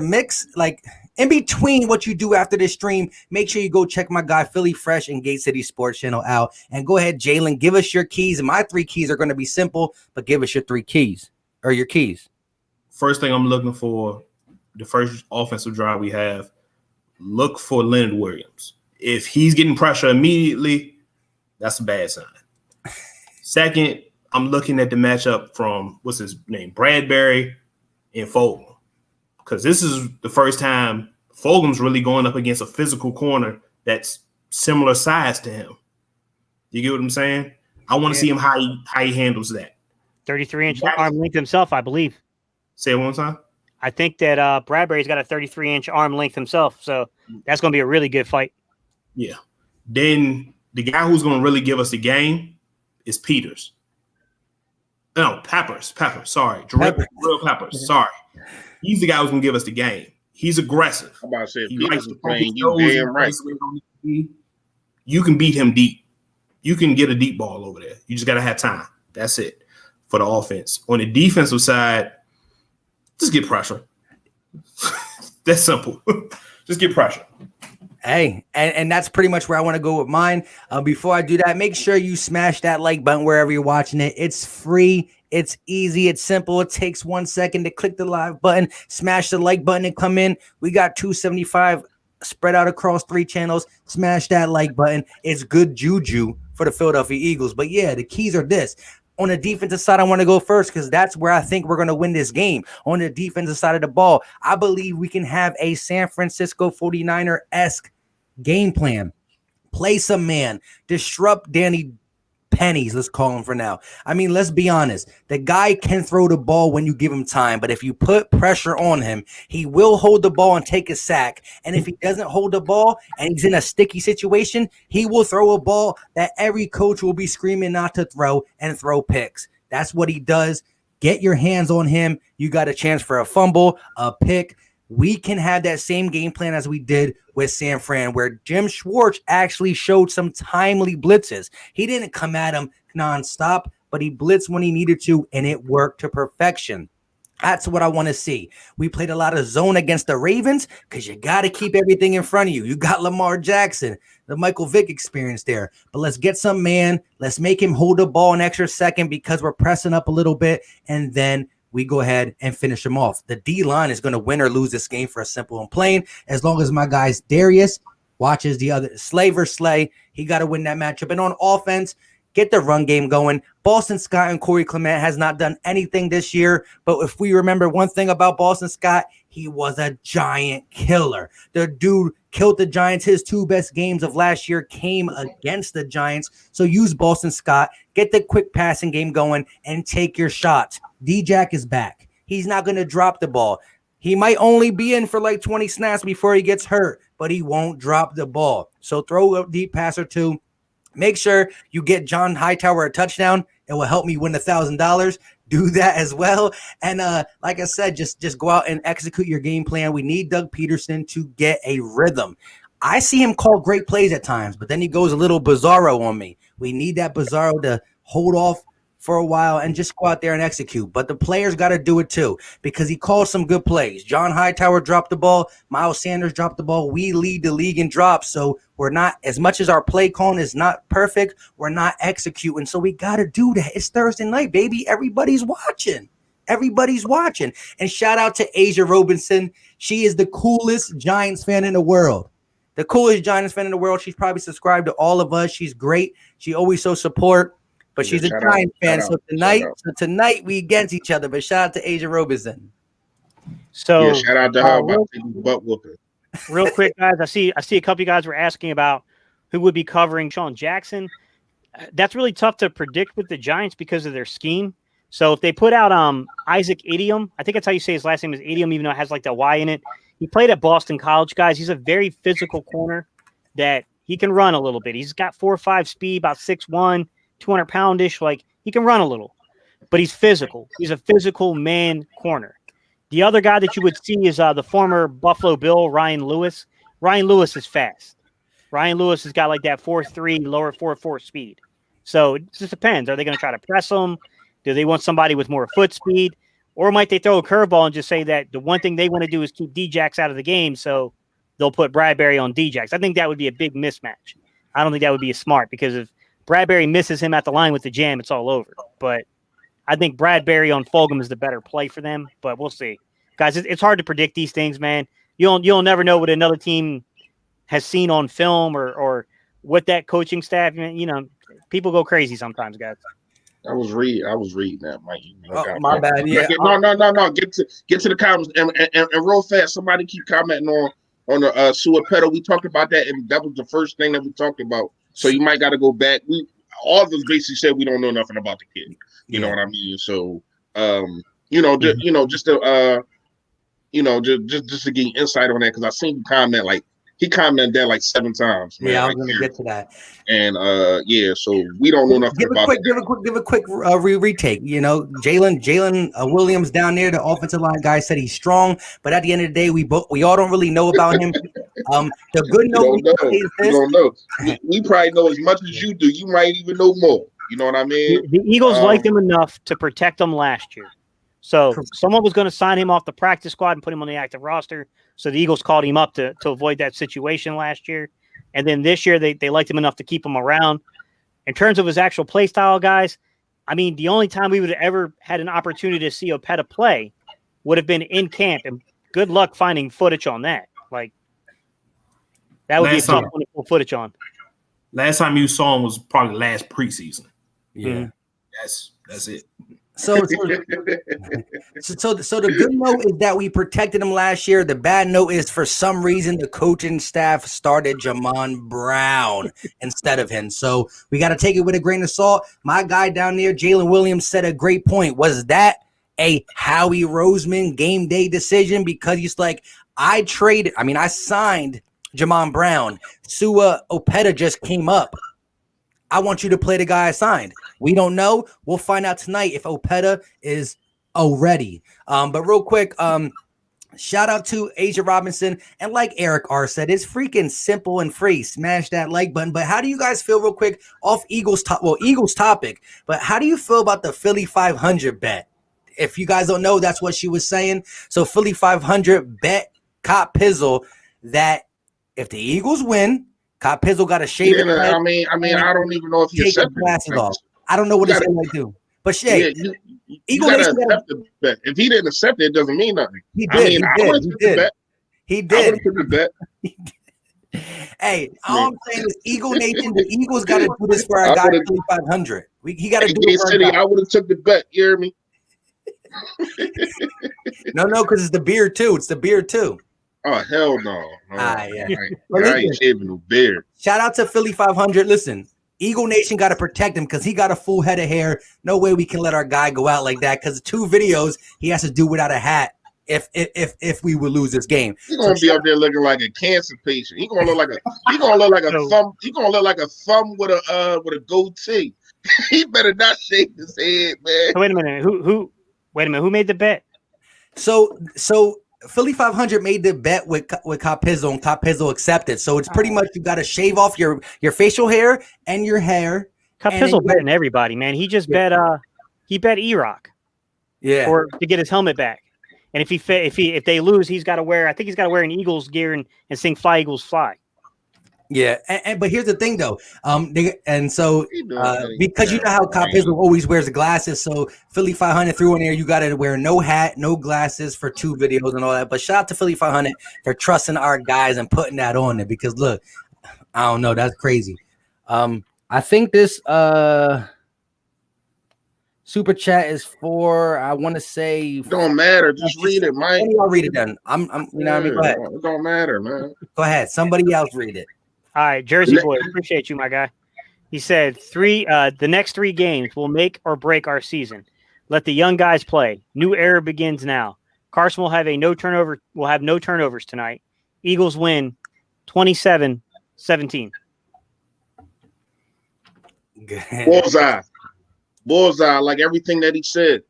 mix, like in between what you do after this stream, make sure you go check my guy Philly Fresh and Gate City Sports Channel out. And go ahead, Jalen, give us your keys. And my 3 keys are going to be simple, but give us your 3 keys or your keys. First thing I'm looking for, the first offensive drive we have, look for Leonard Williams. If he's getting pressure immediately, that's a bad sign. Second, I'm looking at the matchup from, what's his name, Bradbury and Fulgham. Because this is the first time Fulgham's really going up against a physical corner that's similar size to him. You get what I'm saying? I want to see him how he handles that. 33-inch arm length himself, I believe. Say it one time. I think that Bradbury's got a 33-inch arm length himself, so that's going to be a really good fight. Yeah. Then the guy who's going to really give us the game is Peters. No, Peppers. Sorry. Real Peppers. Sorry. He's the guy who's going to give us the game. He's aggressive. I'm about to say, he Peters is playing you damn right. You can beat him deep. You can get a deep ball over there. You just got to have time. That's it for the offense. On the defensive side, just get pressure. That's simple. Just get pressure. Hey, and that's pretty much where I want to go with mine. Before I do that, make sure you smash that like button wherever you're watching it. It's free. It's easy. It's simple. It takes 1 second to click the live button, smash the like button, and come in. We got 275 spread out across 3 channels. Smash that like button. It's good juju for the Philadelphia Eagles. But yeah, the keys are this. On the defensive side, I want to go first because that's where I think we're going to win this game. On the defensive side of the ball, I believe we can have a San Francisco 49er-esque game plan. Play some man. Disrupt Danny Pennies, let's call him for now. I mean, let's be honest. The guy can throw the ball when you give him time, but if you put pressure on him, he will hold the ball and take a sack. And if he doesn't hold the ball and he's in a sticky situation, he will throw a ball that every coach will be screaming not to throw and throw picks. That's what he does. Get your hands on him. You got a chance for a fumble, a pick, we can have that same game plan as we did with San Fran, where Jim Schwartz actually showed some timely blitzes. He didn't come at him nonstop, but he blitzed when he needed to, and it worked to perfection. That's what I want to see. We played a lot of zone against the Ravens because you got to keep everything in front of you. You got Lamar Jackson, the Michael Vick experience there. But let's get some man. Let's make him hold the ball an extra second because we're pressing up a little bit, and then we go ahead and finish him off. The D-line is going to win or lose this game for a simple and plain. As long as my guys Darius watches the other Slay, he got to win that matchup. And on offense, get the run game going. Boston Scott and Corey Clement has not done anything this year, but if we remember one thing about Boston Scott, he was a giant killer. The dude killed the Giants. His 2 best games of last year came against the Giants. So use Boston Scott, get the quick passing game going, and take your shots. D-Jack is back. He's not going to drop the ball. He might only be in for like 20 snaps before he gets hurt, but he won't drop the ball. So throw a deep pass or two. Make sure you get John Hightower a touchdown. It will help me win $1,000. Do that as well. And like I said, just go out and execute your game plan. We need Doug Peterson to get a rhythm. I see him call great plays at times, but then he goes a little bizarro on me. We need that bizarro to hold off for a while and just go out there and execute. But the players got to do it too because he calls some good plays. John Hightower dropped the ball. Miles Sanders dropped the ball. We lead the league in drops. So we're not, as much as our play calling is not perfect, we're not executing. So we got to do that. It's Thursday night, baby. Everybody's watching. Everybody's watching. And shout out to Asia Robinson. She is the coolest Giants fan in the world. The coolest Giants fan in the world. She's probably subscribed to all of us. She's great. She always shows support. But she's a Giants fan, so tonight we against each other. But shout out to Asia Robinson. So shout out to her about butt whooping. Real quick, guys, I see a couple of you guys were asking about who would be covering Sean Jackson. That's really tough to predict with the Giants because of their scheme. So if they put out Isaac Idiom, I think that's how you say his last name is Idiom, even though it has like the Y in it. He played at Boston College, guys. He's a very physical corner that he can run a little bit. He's got 4.5 speed, about 6'1". 200-pound-ish, like he can run a little, but he's physical. He's a physical man corner. The other guy that you would see is the former Buffalo Bill, Ryan Lewis. Ryan Lewis is fast. Ryan Lewis has got like that 4.3, lower 4.4 speed. So it just depends. Are they going to try to press him? Do they want somebody with more foot speed? Or might they throw a curveball and just say that the one thing they want to do is keep D-Jax out of the game, so they'll put Bradbury on D-Jax. I think that would be a big mismatch. I don't think that would be smart because if Bradbury misses him at the line with the jam, it's all over. But I think Bradbury on Fulgham is the better play for them, but we'll see. Guys, it's hard to predict these things, man. You'll never know what another team has seen on film or what that coaching staff, you know, people go crazy sometimes, guys. I was reading that, Mike. Oh, my bad. Yeah. No. Get to the comments and real fast. Somebody keep commenting on the Sua Petto. We talked about that, and that was the first thing that we talked about. So you might got to go back. All of us basically said we don't know nothing about the kid. You know what I mean? So, just to get insight on that, because I seen you comment he commented that like 7 times. Man, yeah, I'm gonna get to that. And so we don't know nothing about it. Give a quick retake. You know, Jalen Williams down there, the offensive line guy said he's strong, but at the end of the day, we all don't really know about him. The good note we don't know. We probably know as much as you do. You might even know more. You know what I mean? The Eagles liked him enough to protect him last year. So someone was going to sign him off the practice squad and put him on the active roster. So the Eagles called him up to avoid that situation last year. And then this year, they liked him enough to keep him around. In terms of his actual play style, guys, I mean, the only time we would have ever had an opportunity to see Opeta play would have been in camp. And good luck finding footage on that. Like, that would be a tough one to pull footage on. Last time you saw him was probably last preseason. Yeah. Mm-hmm. That's it. So the good note is that we protected him last year. The bad note is for some reason the coaching staff started Jamon Brown instead of him. So we got to take it with a grain of salt. My guy down there, Jalen Williams, said a great point. Was that a Howie Roseman game day decision? Because he's like, I signed Jamon Brown. Sua Opeta just came up. I want you to play the guy I signed. We don't know. We'll find out tonight if Opeta is ready. But real quick, Shout out to Asia Robinson. And like Eric R said, it's freaking simple and free. Smash that like button. But how do you guys feel real quick off Eagles topic? But how do you feel about the Philly 500 bet? If you guys don't know, that's what she was saying. So Philly 500 bet Cop Pizzle that if the Eagles win, Cop Pizzle got to shave it. I mean, I don't even know if he accepted glasses off. I don't know what it's going to do. But shit, you gotta accept the bet. If he didn't accept it, it doesn't mean nothing. He did. I would have took the bet. He did. The bet. Hey, all I'm saying is Eagle Nation, the Eagles got to do this for our guy 500. He got to do it for City, I would have took the bet. You hear me? No, because it's the beard too. It's the beard too. Oh, hell no. Yeah. I ain't shaving no beard. Shout out to Philly 500. Listen, Eagle Nation got to protect him because he got a full head of hair. No way we can let our guy go out like that because 2 videos he has to do without a hat if we would lose this game. He's gonna be up there looking like a cancer patient. He's gonna look like a thumb. He's gonna look like a thumb with a goatee. He better not shake his head, man. Wait a minute. Who made the bet? So Philly 500 made the bet with Capizzo, and Capizzo accepted. So it's pretty much you got to shave off your facial hair and your hair. Capizzo betting everybody, man. He just bet E-Rock, or to get his helmet back. And if they lose, he's got to wear. I think he's got to wear an Eagles gear and sing "Fly Eagles Fly." Yeah, but here's the thing though, because you know how Capizzo always wears the glasses, so Philly 500 threw in there. You got to wear no hat, no glasses for 2 videos and all that. But shout out to Philly 500 for trusting our guys and putting that on there because look, I don't know, that's crazy. I think this super chat is for, I want to say, don't matter. Just read it, Mike. I'll read it then. I'm you know what I mean? Go ahead. It don't matter, man. Go ahead. Somebody else read it. All right, Jersey boy, appreciate you, my guy. He said the next 3 games will make or break our season. Let the young guys play. New era begins now. Carson will have no turnovers tonight. Eagles win 27-17. Bullseye. I like everything that he said.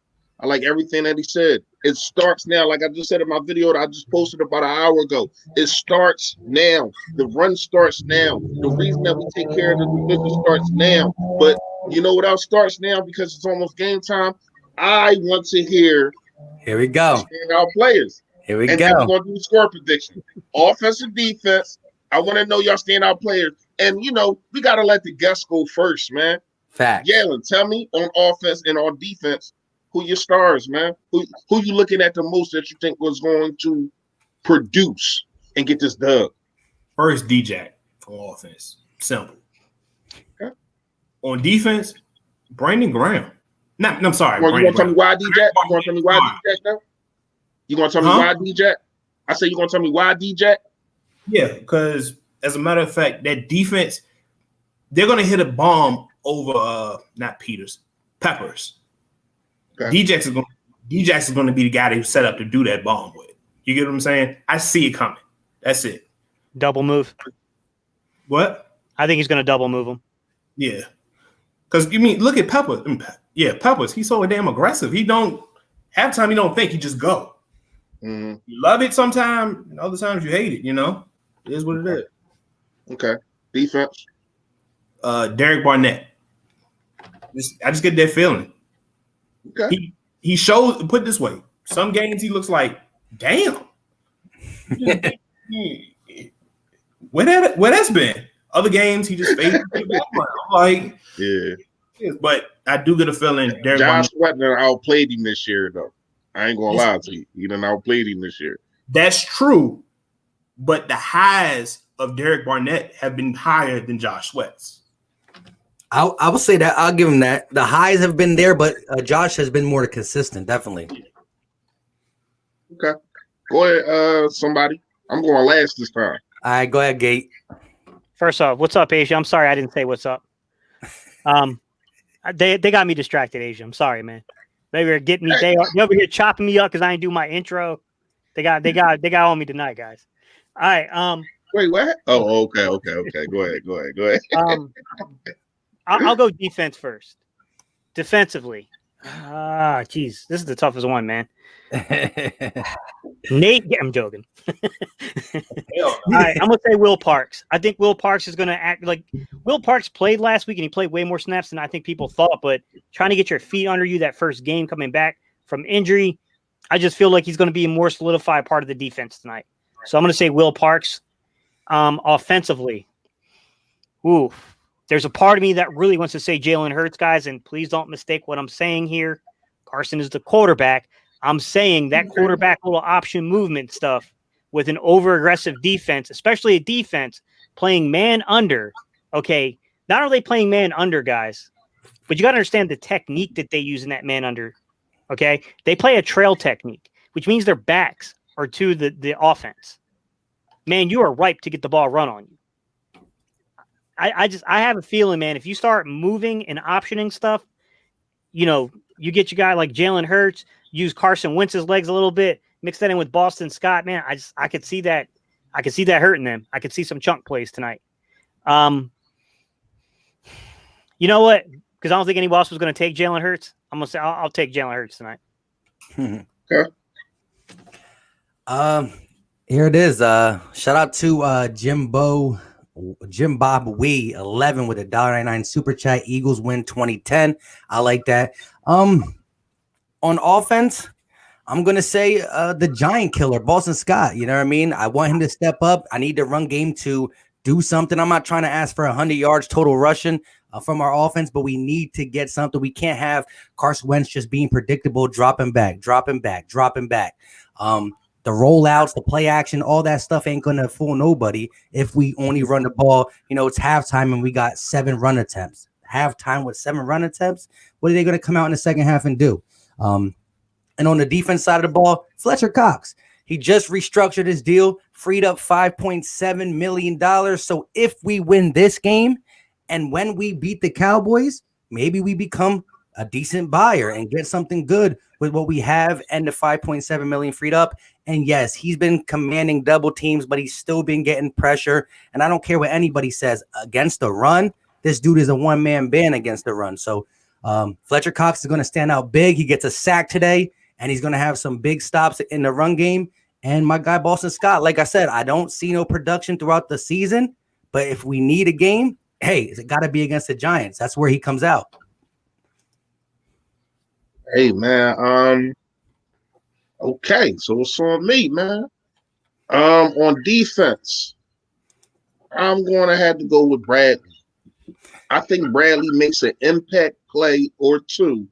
It starts now. Like I just said in my video that I just posted about an hour ago. It starts now. The run starts now. The reason that we take care of the division starts now. But you know what else starts now? Because it's almost game time. I want to hear. Here we go. Our players. Here we go. And we're going to do score prediction. Offense and defense. I want to know y'all standout players. And, we got to let the guests go first, man. Fact. Yalen, tell me on offense and on defense, who your stars, man? Who you looking at the most that you think was going to produce and get this dub? First, D-Jack for offense. Simple. Okay. On defense, Brandon Graham. I'm sorry. You going to tell me why D-Jack? You going to tell me why D-Jack, though? You going to tell me why D-Jack? I say you going to tell me why D-Jack? Yeah, because as a matter of fact, that defense, they're going to hit a bomb over not Peppers. Okay. D-Jax is going to be the guy who's set up to do that bomb with. You get what I'm saying? I see it coming. That's it. Double move. What? I think he's going to double move him. Yeah. Because look at Peppers. Yeah, Peppers. He's so damn aggressive. Half the time you don't think, he just go. Mm-hmm. You love it sometimes, and other times you hate it. It is what it is. Okay. Defense. Derek Barnett. I just get that feeling. Okay. He shows. Put it this way: some games he looks like, damn. Where that's been? Other games he just fades in the background. Like, yeah. But I do get a feeling Derek Josh Wetner outplayed him this year, though. I ain't gonna lie to you. He done outplayed him this year. That's true, but the highs of Derek Barnett have been higher than Josh Sweat's. I will say that. I'll give him that. The highs have been there, but Josh has been more consistent, definitely. Okay. Go ahead, somebody. I'm going last this time. All right, go ahead, Gate. First off, what's up, Asia? I'm sorry I didn't say what's up. They got me distracted, Asia. I'm sorry, man. They were getting me. They over here chopping me up because I didn't do my intro. They got on me tonight, guys. All right. Wait, what? Oh, okay. Go ahead. I'll go defense first. Defensively, Geez, this is the toughest one, man. Nate, I'm joking. All right, I'm gonna say Will Parks. I think Will Parks is gonna act like Will Parks played last week, and he played way more snaps than I think people thought. But trying to get your feet under you that first game coming back from injury, I just feel like he's going to be a more solidified part of the defense tonight. So I'm going to say Will Parks. Offensively, there's a part of me that really wants to say Jalen Hurts, guys, and please don't mistake what I'm saying here. Carson is the quarterback. I'm saying that quarterback little option movement stuff with an over-aggressive defense, especially a defense playing man under. Okay, not only playing man under, guys, but you got to understand the technique that they use in that man under. Okay, they play a trail technique, which means their backs are to the offense. Man, you are ripe to get the ball run on you. I have a feeling, man, if you start moving and optioning stuff, you get your guy like Jalen Hurts, use Carson Wentz's legs a little bit, mix that in with Boston Scott, man. I could see that. I could see that hurting them. I could see some chunk plays tonight. You know what? Because I don't think anybody else was going to take Jalen Hurts. I'm gonna say I'll take Jalen Hurts tonight. Okay. Here it is. Shout out to Jim Bob Wee 11 with a $1.99 super chat. Eagles win 2010. I like that. On offense, I'm gonna say the giant killer, Boston Scott. You know what I mean? I want him to step up. I need the run game to do something. I'm not trying to ask for 100 yards total rushing from our offense, but we need to get something. We can't have Carson Wentz just being predictable, dropping back. The rollouts, the play action, all that stuff ain't going to fool nobody if we only run the ball. It's halftime and we got 7 run attempts. Halftime with 7 run attempts, what are they going to come out in the second half and do? And on the defense side of the ball, Fletcher Cox. He just restructured his deal, freed up $5.7 million. So if we win this game and when we beat the Cowboys, maybe we become a decent buyer and get something good with what we have and the $5.7 million freed up. And yes, he's been commanding double teams, but he's still been getting pressure. And I don't care what anybody says against the run. This dude is a one-man band against the run. So Fletcher Cox is going to stand out big. He gets a sack today, and he's going to have some big stops in the run game. And my guy, Boston Scott, like I said, I don't see no production throughout the season. But if we need a game, hey, it got to be against the Giants. That's where he comes out. Hey, man. Okay, so it's on me, man. On defense, I'm going to have to go with Bradley. I think Bradley makes an impact play or two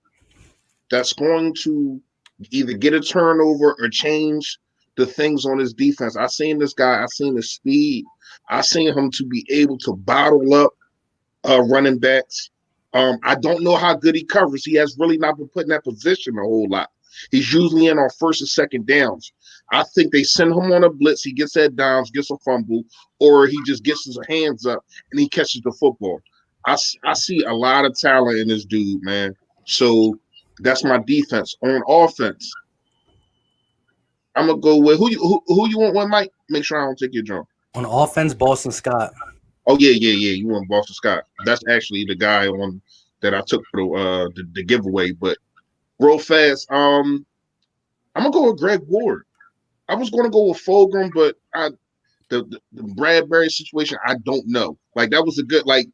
that's going to either get a turnover or change the things on his defense. I've seen this guy. I've seen his speed. I've seen him to be able to bottle up running backs. I don't know how good he covers. He has really not been put in that position a whole lot. He's usually in on first and second downs. I think they send him on a blitz. He gets that downs, gets a fumble, or he just gets his hands up and he catches the football. I see a lot of talent in this dude, man. So that's my defense. On offense, I'm gonna go with who you want one, Mike? Make sure I don't take your jump. On offense, Boston Scott. Oh yeah. You want Boston Scott? That's actually the guy on that I took for the giveaway. But real fast, I'm gonna go with Greg Ward. I was gonna go with Fulgham, but the Bradbury situation, I don't know. Like that was a good like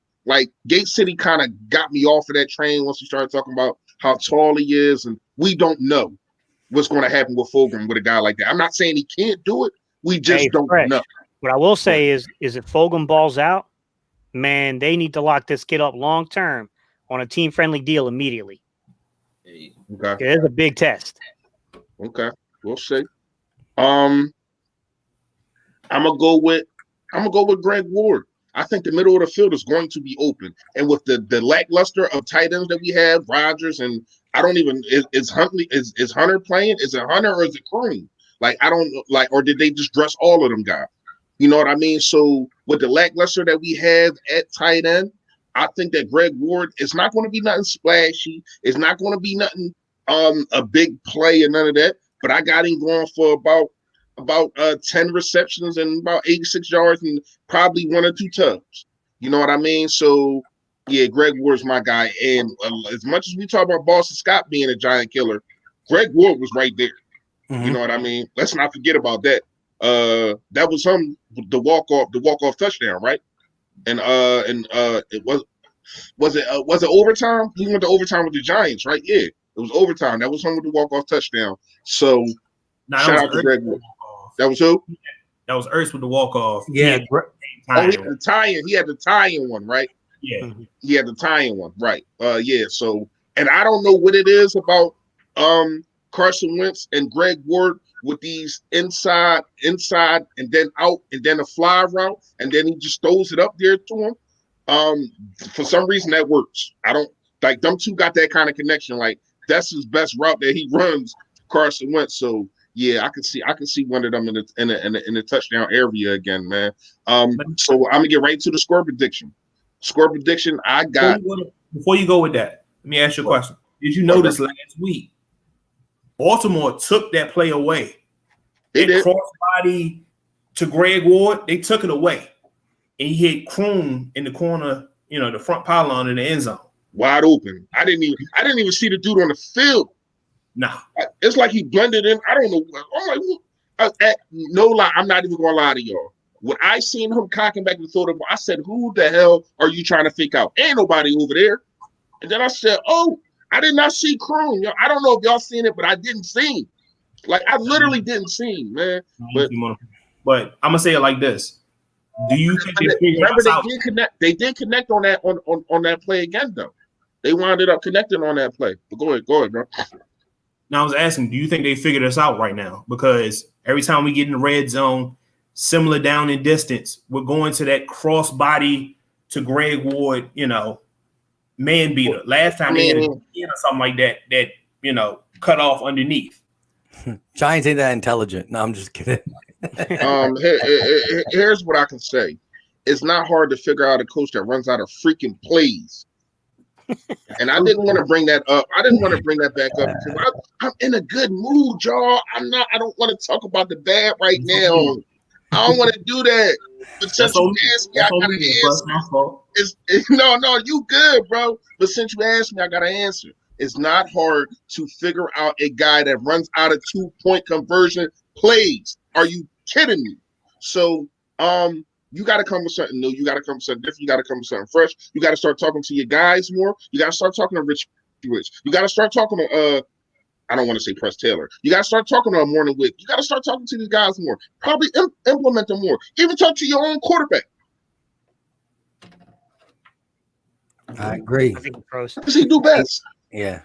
Gate City kind of got me off of that train once we started talking about how tall he is, and we don't know what's going to happen with Fulgham with a guy like that. I'm not saying he can't do it. We just don't know. What I will say is if Fulgham balls out, man, they need to lock this kid up long term on a team-friendly deal immediately. Okay. It's a big test. Okay. We'll see. I'm gonna go with Greg Ward. I think the middle of the field is going to be open, and with the lackluster of tight ends that we have, Rodgers and I don't even is Hunter playing? Is it Hunter or is it Kareem? Like I don't like, or did they just dress all of them guys? You know what I mean? So with the lackluster that we have at tight end, I think that Greg Ward is not going to be nothing splashy. It's not going to be nothing a big play and none of that. But I got him going for about 10 receptions and about 86 yards and probably 1 or 2 tubs. You know what I mean? So Yeah, Greg Ward's my guy. And as much as we talk about Boston Scott being a giant killer, Greg Ward was right there. Mhm. You know what I mean? Let's not forget about that. That was the walk off touchdown, right? And it was it overtime? He went to overtime with the Giants, right? Yeah, it was overtime. That was him with the walk off touchdown. So shout out to Greg Ward. That was who? That was Ertz with the walk off. Yeah. He had the tie-in. He had the tie-in one, right? Yeah. He had the tie-in one, right? Yeah. So, and I don't know what it is about Carson Wentz and Greg Ward with these inside, and then out, and then a fly route, and then he just throws it up there to him. For some reason that works. I don't like them two got that kind of connection. Like that's his best route that he runs, Carson Wentz. So yeah, I can see one of them in the touchdown area again, man. So I'm gonna get right to the score prediction. Score prediction, I got. Before you go with that, let me ask you a question. Did you notice last week Baltimore took that play away? They did. Crossbody to Greg Ward, they took it away. And he hit Kroon in the corner, the front pylon in the end zone. Wide open. I didn't even see the dude on the field. Nah. It's like he blended in. I don't know. I'm like, no lie, I'm not even gonna lie to y'all. When I seen him cocking back and throw the ball, I said, who the hell are you trying to fake out? Ain't nobody over there. And then I said, oh, I did not see Kroon. I don't know if y'all seen it, but I didn't see him. Like, I literally didn't see him, man. But I'm going to say it like this. Do you think they did connect on that play again, though. They wound up connecting on that play. But go ahead, bro. Now, I was asking, do you think they figured us out right now? Because every time we get in the red zone, similar down in distance, we're going to that cross body to Greg Ward, man beater. Last time they had or something like that, cut off underneath. Giants ain't that intelligent. No, I'm just kidding. Here's what I can say. It's not hard to figure out a coach that runs out of freaking plays. And I didn't want to bring that up. I didn't want to bring that back up because I'm in a good mood, y'all. I don't want to talk about the bad right now. I don't want to do that. But since you asked me, I got to answer. No, you good, bro. But since you asked me, I got to answer. It's not hard to figure out a guy that runs out of 2-point conversion plays. Are you kidding me? So, you got to come with something new. You got to come with something different. You got to come with something fresh. You got to start talking to your guys more. You got to start talking to Rich. You got to start talking to I don't want to say Press Taylor. You got to start talking to Morning Wick. You got to start talking to these guys more. Probably implement them more. Even talk to your own quarterback. I agree. I think pros. What does he do best? Yeah.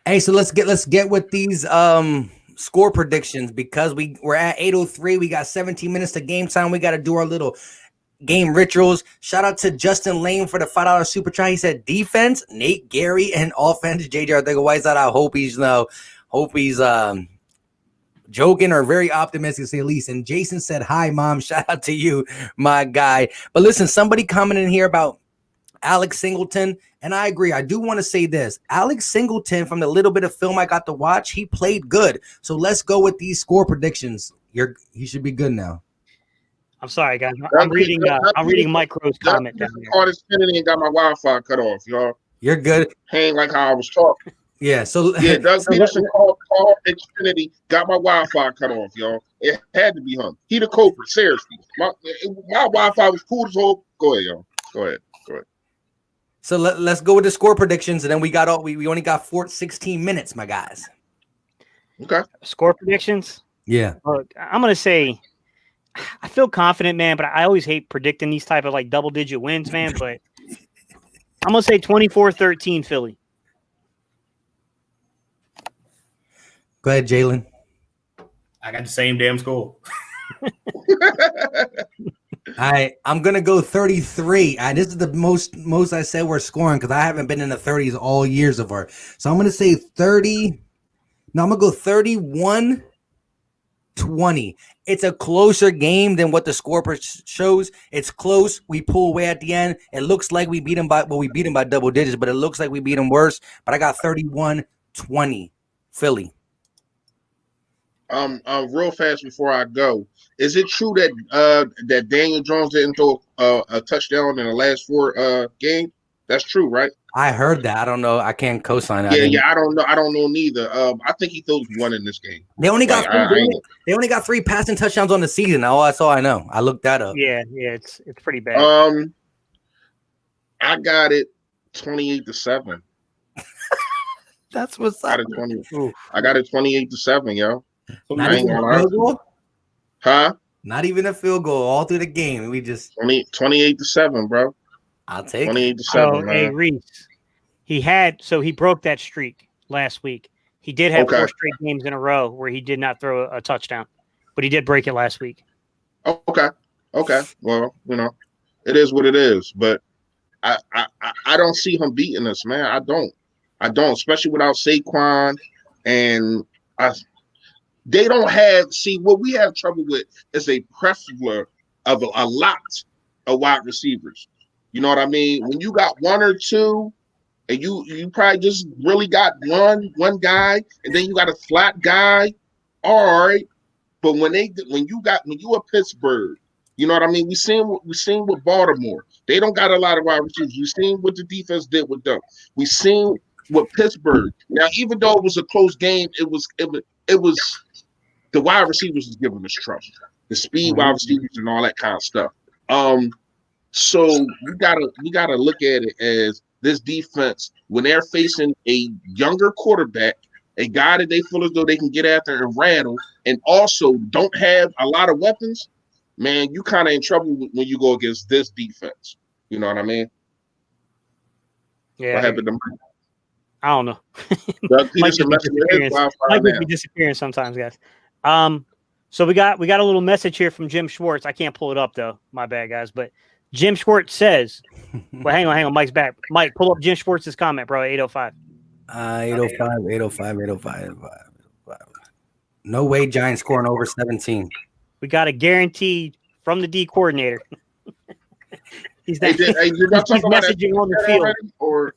Hey, so let's get with these score predictions because we're at 8:03. We got 17 minutes to game time. We got to do our little game rituals. Shout out to Justin Lane for the $5 super chat. He said defense, Nate Gary, and offense, JJ Arthega-Whiteside. I hope he's joking or very optimistic to say the least. And Jason said, hi, Mom. Shout out to you, my guy. But listen, somebody commented in here about Alex Singleton, and I agree. I do want to say this. Alex Singleton, from the little bit of film I got to watch, he played good. So let's go with these score predictions. He should be good now. I'm sorry, guys. I'm reading Mike Rowe's comment down there. Xfinity and got my Wi-Fi cut off, y'all. You're good. Ain't like how I was talking. Yeah. So yeah, Doug Peterson called Xfinity, got my Wi-Fi cut off, y'all. It had to be hung. He the culprit. Seriously, my Wi-Fi was cool as whole. Go ahead, y'all. Go ahead. So let's go with the score predictions, and then we only got 16 minutes, my guys. Okay. Score predictions. Yeah. Look, I'm gonna say. I feel confident, man, but I always hate predicting these type of like double-digit wins, man. But I'm gonna say 24-13 Philly. Go ahead, Jalen. I got the same damn score. I'm gonna go 33. This is the most I said we're scoring because I haven't been in the 30s all years of our. So I'm gonna say 30. No, I'm gonna go 31-20. It's a closer game than what the score shows. It's close. We pull away at the end. It looks like we beat them by double digits, but it looks like we beat them worse. But I got 31-20 Philly. Real fast before I go, is it true that that Daniel Jones didn't throw a touchdown in the last 4 games? That's true, right? I heard that. I don't know. I can't co-sign it. I Yeah, didn't. yeah. I don't know. I don't know neither. I think he throws 1 in this game. They only Like got three, I ain't. they only got 3 passing touchdowns on the season. That's all I know. I looked that up. Yeah, it's pretty bad. I got it 28-7. That's what's I up. got it 20. Oof. I got it 28-7, yo. Not I ain't even a gonna lie. field goal. Huh? Not even a field goal. All through the game, we just 28-7, bro. I'll take it. 28-7, So, hey, man. Reese, he broke that streak last week. He did have Okay. 4 straight games in a row where he did not throw a touchdown, but he did break it last week. Okay. Well, it is what it is. But I don't see him beating us, man. I don't, especially without Saquon, and they don't have. See, what we have trouble with is a plethora of a lot of wide receivers. You know what I mean? When you got 1 or 2, and you probably just really got one guy, and then you got a flat guy. All right, but when you a Pittsburgh, you know what I mean? We seen with Baltimore. They don't got a lot of wide receivers. We seen what the defense did with them. We seen with Pittsburgh. Now, even though it was a close game, it was the wide receivers was giving us trouble. The speed wide receivers and all that kind of stuff. So we gotta look at it as this defense, when they're facing a younger quarterback, a guy that they feel as though they can get after and rattle, and also don't have a lot of weapons, man, you kind of in trouble when you go against this defense. You know what I mean? Yeah. What happened to Mike? I don't know. Doug Mike Peterson just be disappearing. Mike would be disappearing sometimes, guys. So we got a little message here from Jim Schwartz. I can't pull it up though. My bad, guys. But Jim Schwartz says, "Well, hang on. Mike's back. Mike, pull up Jim Schwartz's comment, bro. 805. 805. No way, Giants scoring over 17. We got a guaranteed from the D coordinator. He's Did y'all talk about that messaging on the field already, or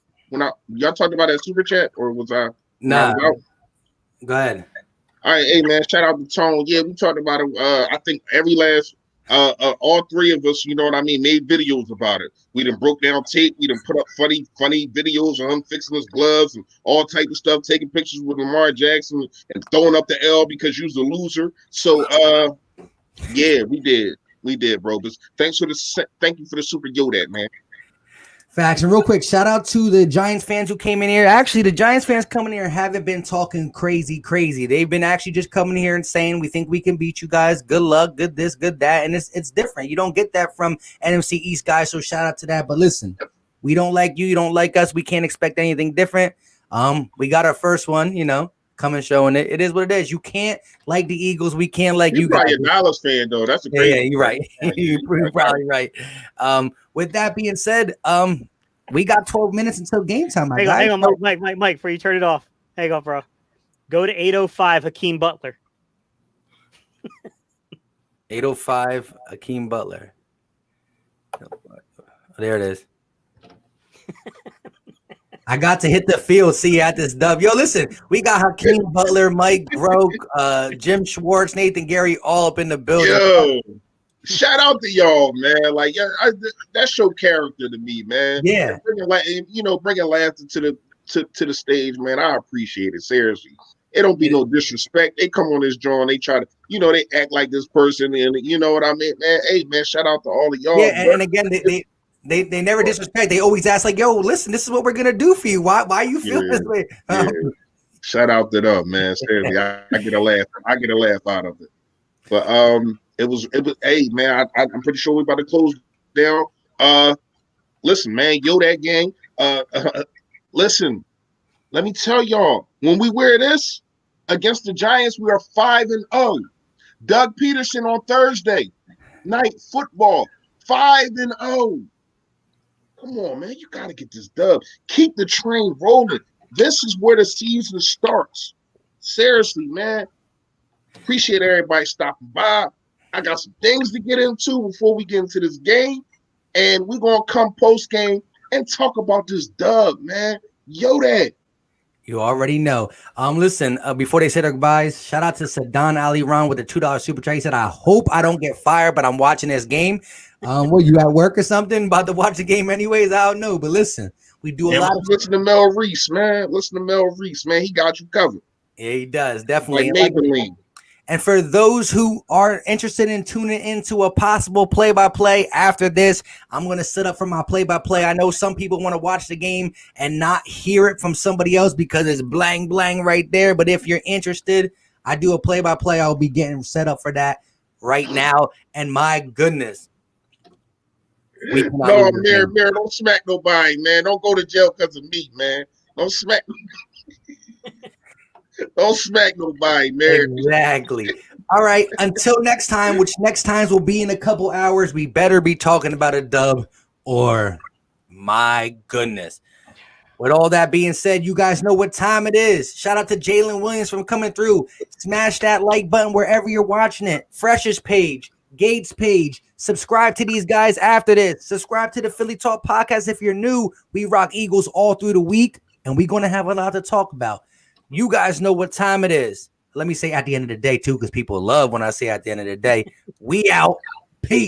y'all talked about that super chat, or was I? Nah. Go ahead. All right, hey man, shout out to Tone. Yeah, we talked about it. I think every last all 3 of us, you know what I mean, made videos about it. We done broke down tape. We done put up funny videos of him fixing his gloves and all type of stuff, taking pictures with Lamar Jackson and throwing up the L because you was a loser. So yeah, we did, bro. But thank you for the super Yoda, man. Facts. And real quick, shout out to the Giants fans who came in here. Actually, the Giants fans coming here haven't been talking crazy. They've been actually just coming here and saying, we think we can beat you guys. Good luck, good this, good that. And it's different. You don't get that from NFC East guys, so shout out to that. But listen, we don't like you. You don't like us. We can't expect anything different. We got our first one, coming showing it. It is what it is. You can't like the Eagles. We can't like you guys. You're probably a Dallas fan, though. That's a great. Yeah, you're right. You're probably right. With that being said, we got 12 minutes until game time. Hang on, Mike, before you turn it off. Hang on, bro. Go to 805 Hakeem Butler. 805 Hakeem Butler. There it is. I got to hit the field, see at this dub. Yo, listen, we got Hakeem Butler, Mike Groke, Jim Schwartz, Nathan Gary, all up in the building. Yo, shout out to y'all, man. Like, that show character to me, man. Yeah, bringing laughter to the stage, man. I appreciate it, seriously. It don't be no disrespect. They come on this joint, they try to, they act like this person, and you know what I mean, man. Hey, man, shout out to all of y'all. Yeah, and again, they never disrespect. They always ask like, "Yo, listen, this is what we're gonna do for you. Why you feel this way?" Yeah. Shout out to them, man. Seriously, I get a laugh. I get a laugh out of it. But it was. Hey, man, I'm pretty sure we're about to close down. Listen, man, that gang. Listen, let me tell y'all, when we wear this against the Giants, we are 5-0. Doug Peterson on Thursday night football, 5-0. Come on, man. You got to get this dub. Keep the train rolling. This is where the season starts. Seriously, man. Appreciate everybody stopping by. I got some things to get into before we get into this game. And we're going to come post-game and talk about this dub, man. That. You already know. Listen, before they say their goodbyes, shout out to Sadan Ali Ron with the $2 super chat. He said, I hope I don't get fired, but I'm watching this game. What, you at work or something? About to watch the game anyways? I don't know. But listen, we do a lot of listen to Mel Reese, man. Listen to Mel Reese, man. He got you covered. Yeah, he does. Definitely. Like Maybelline. And for those who are interested in tuning into a possible play-by-play after this, I'm going to set up for my play-by-play. I know some people want to watch the game and not hear it from somebody else because it's blang, blang right there. But if you're interested, I do a play-by-play. I'll be getting set up for that right now. And my goodness. No, Mayor, don't smack nobody, man. Don't go to jail because of me, man. Don't smack. Don't smack nobody, man. Exactly. All right. Until next time, which next times will be in a couple hours, we better be talking about a dub or my goodness. With all that being said, you guys know what time it is. Shout out to Jalen Williams from coming through. Smash that like button wherever you're watching it. Freshest page, Gates page. Subscribe to these guys after this. Subscribe to the Philly Talk podcast if you're new. We rock Eagles all through the week, and we're going to have a lot to talk about. You guys know what time it is. Let me say at the end of the day, too, because people love when I say at the end of the day. We out. Peace.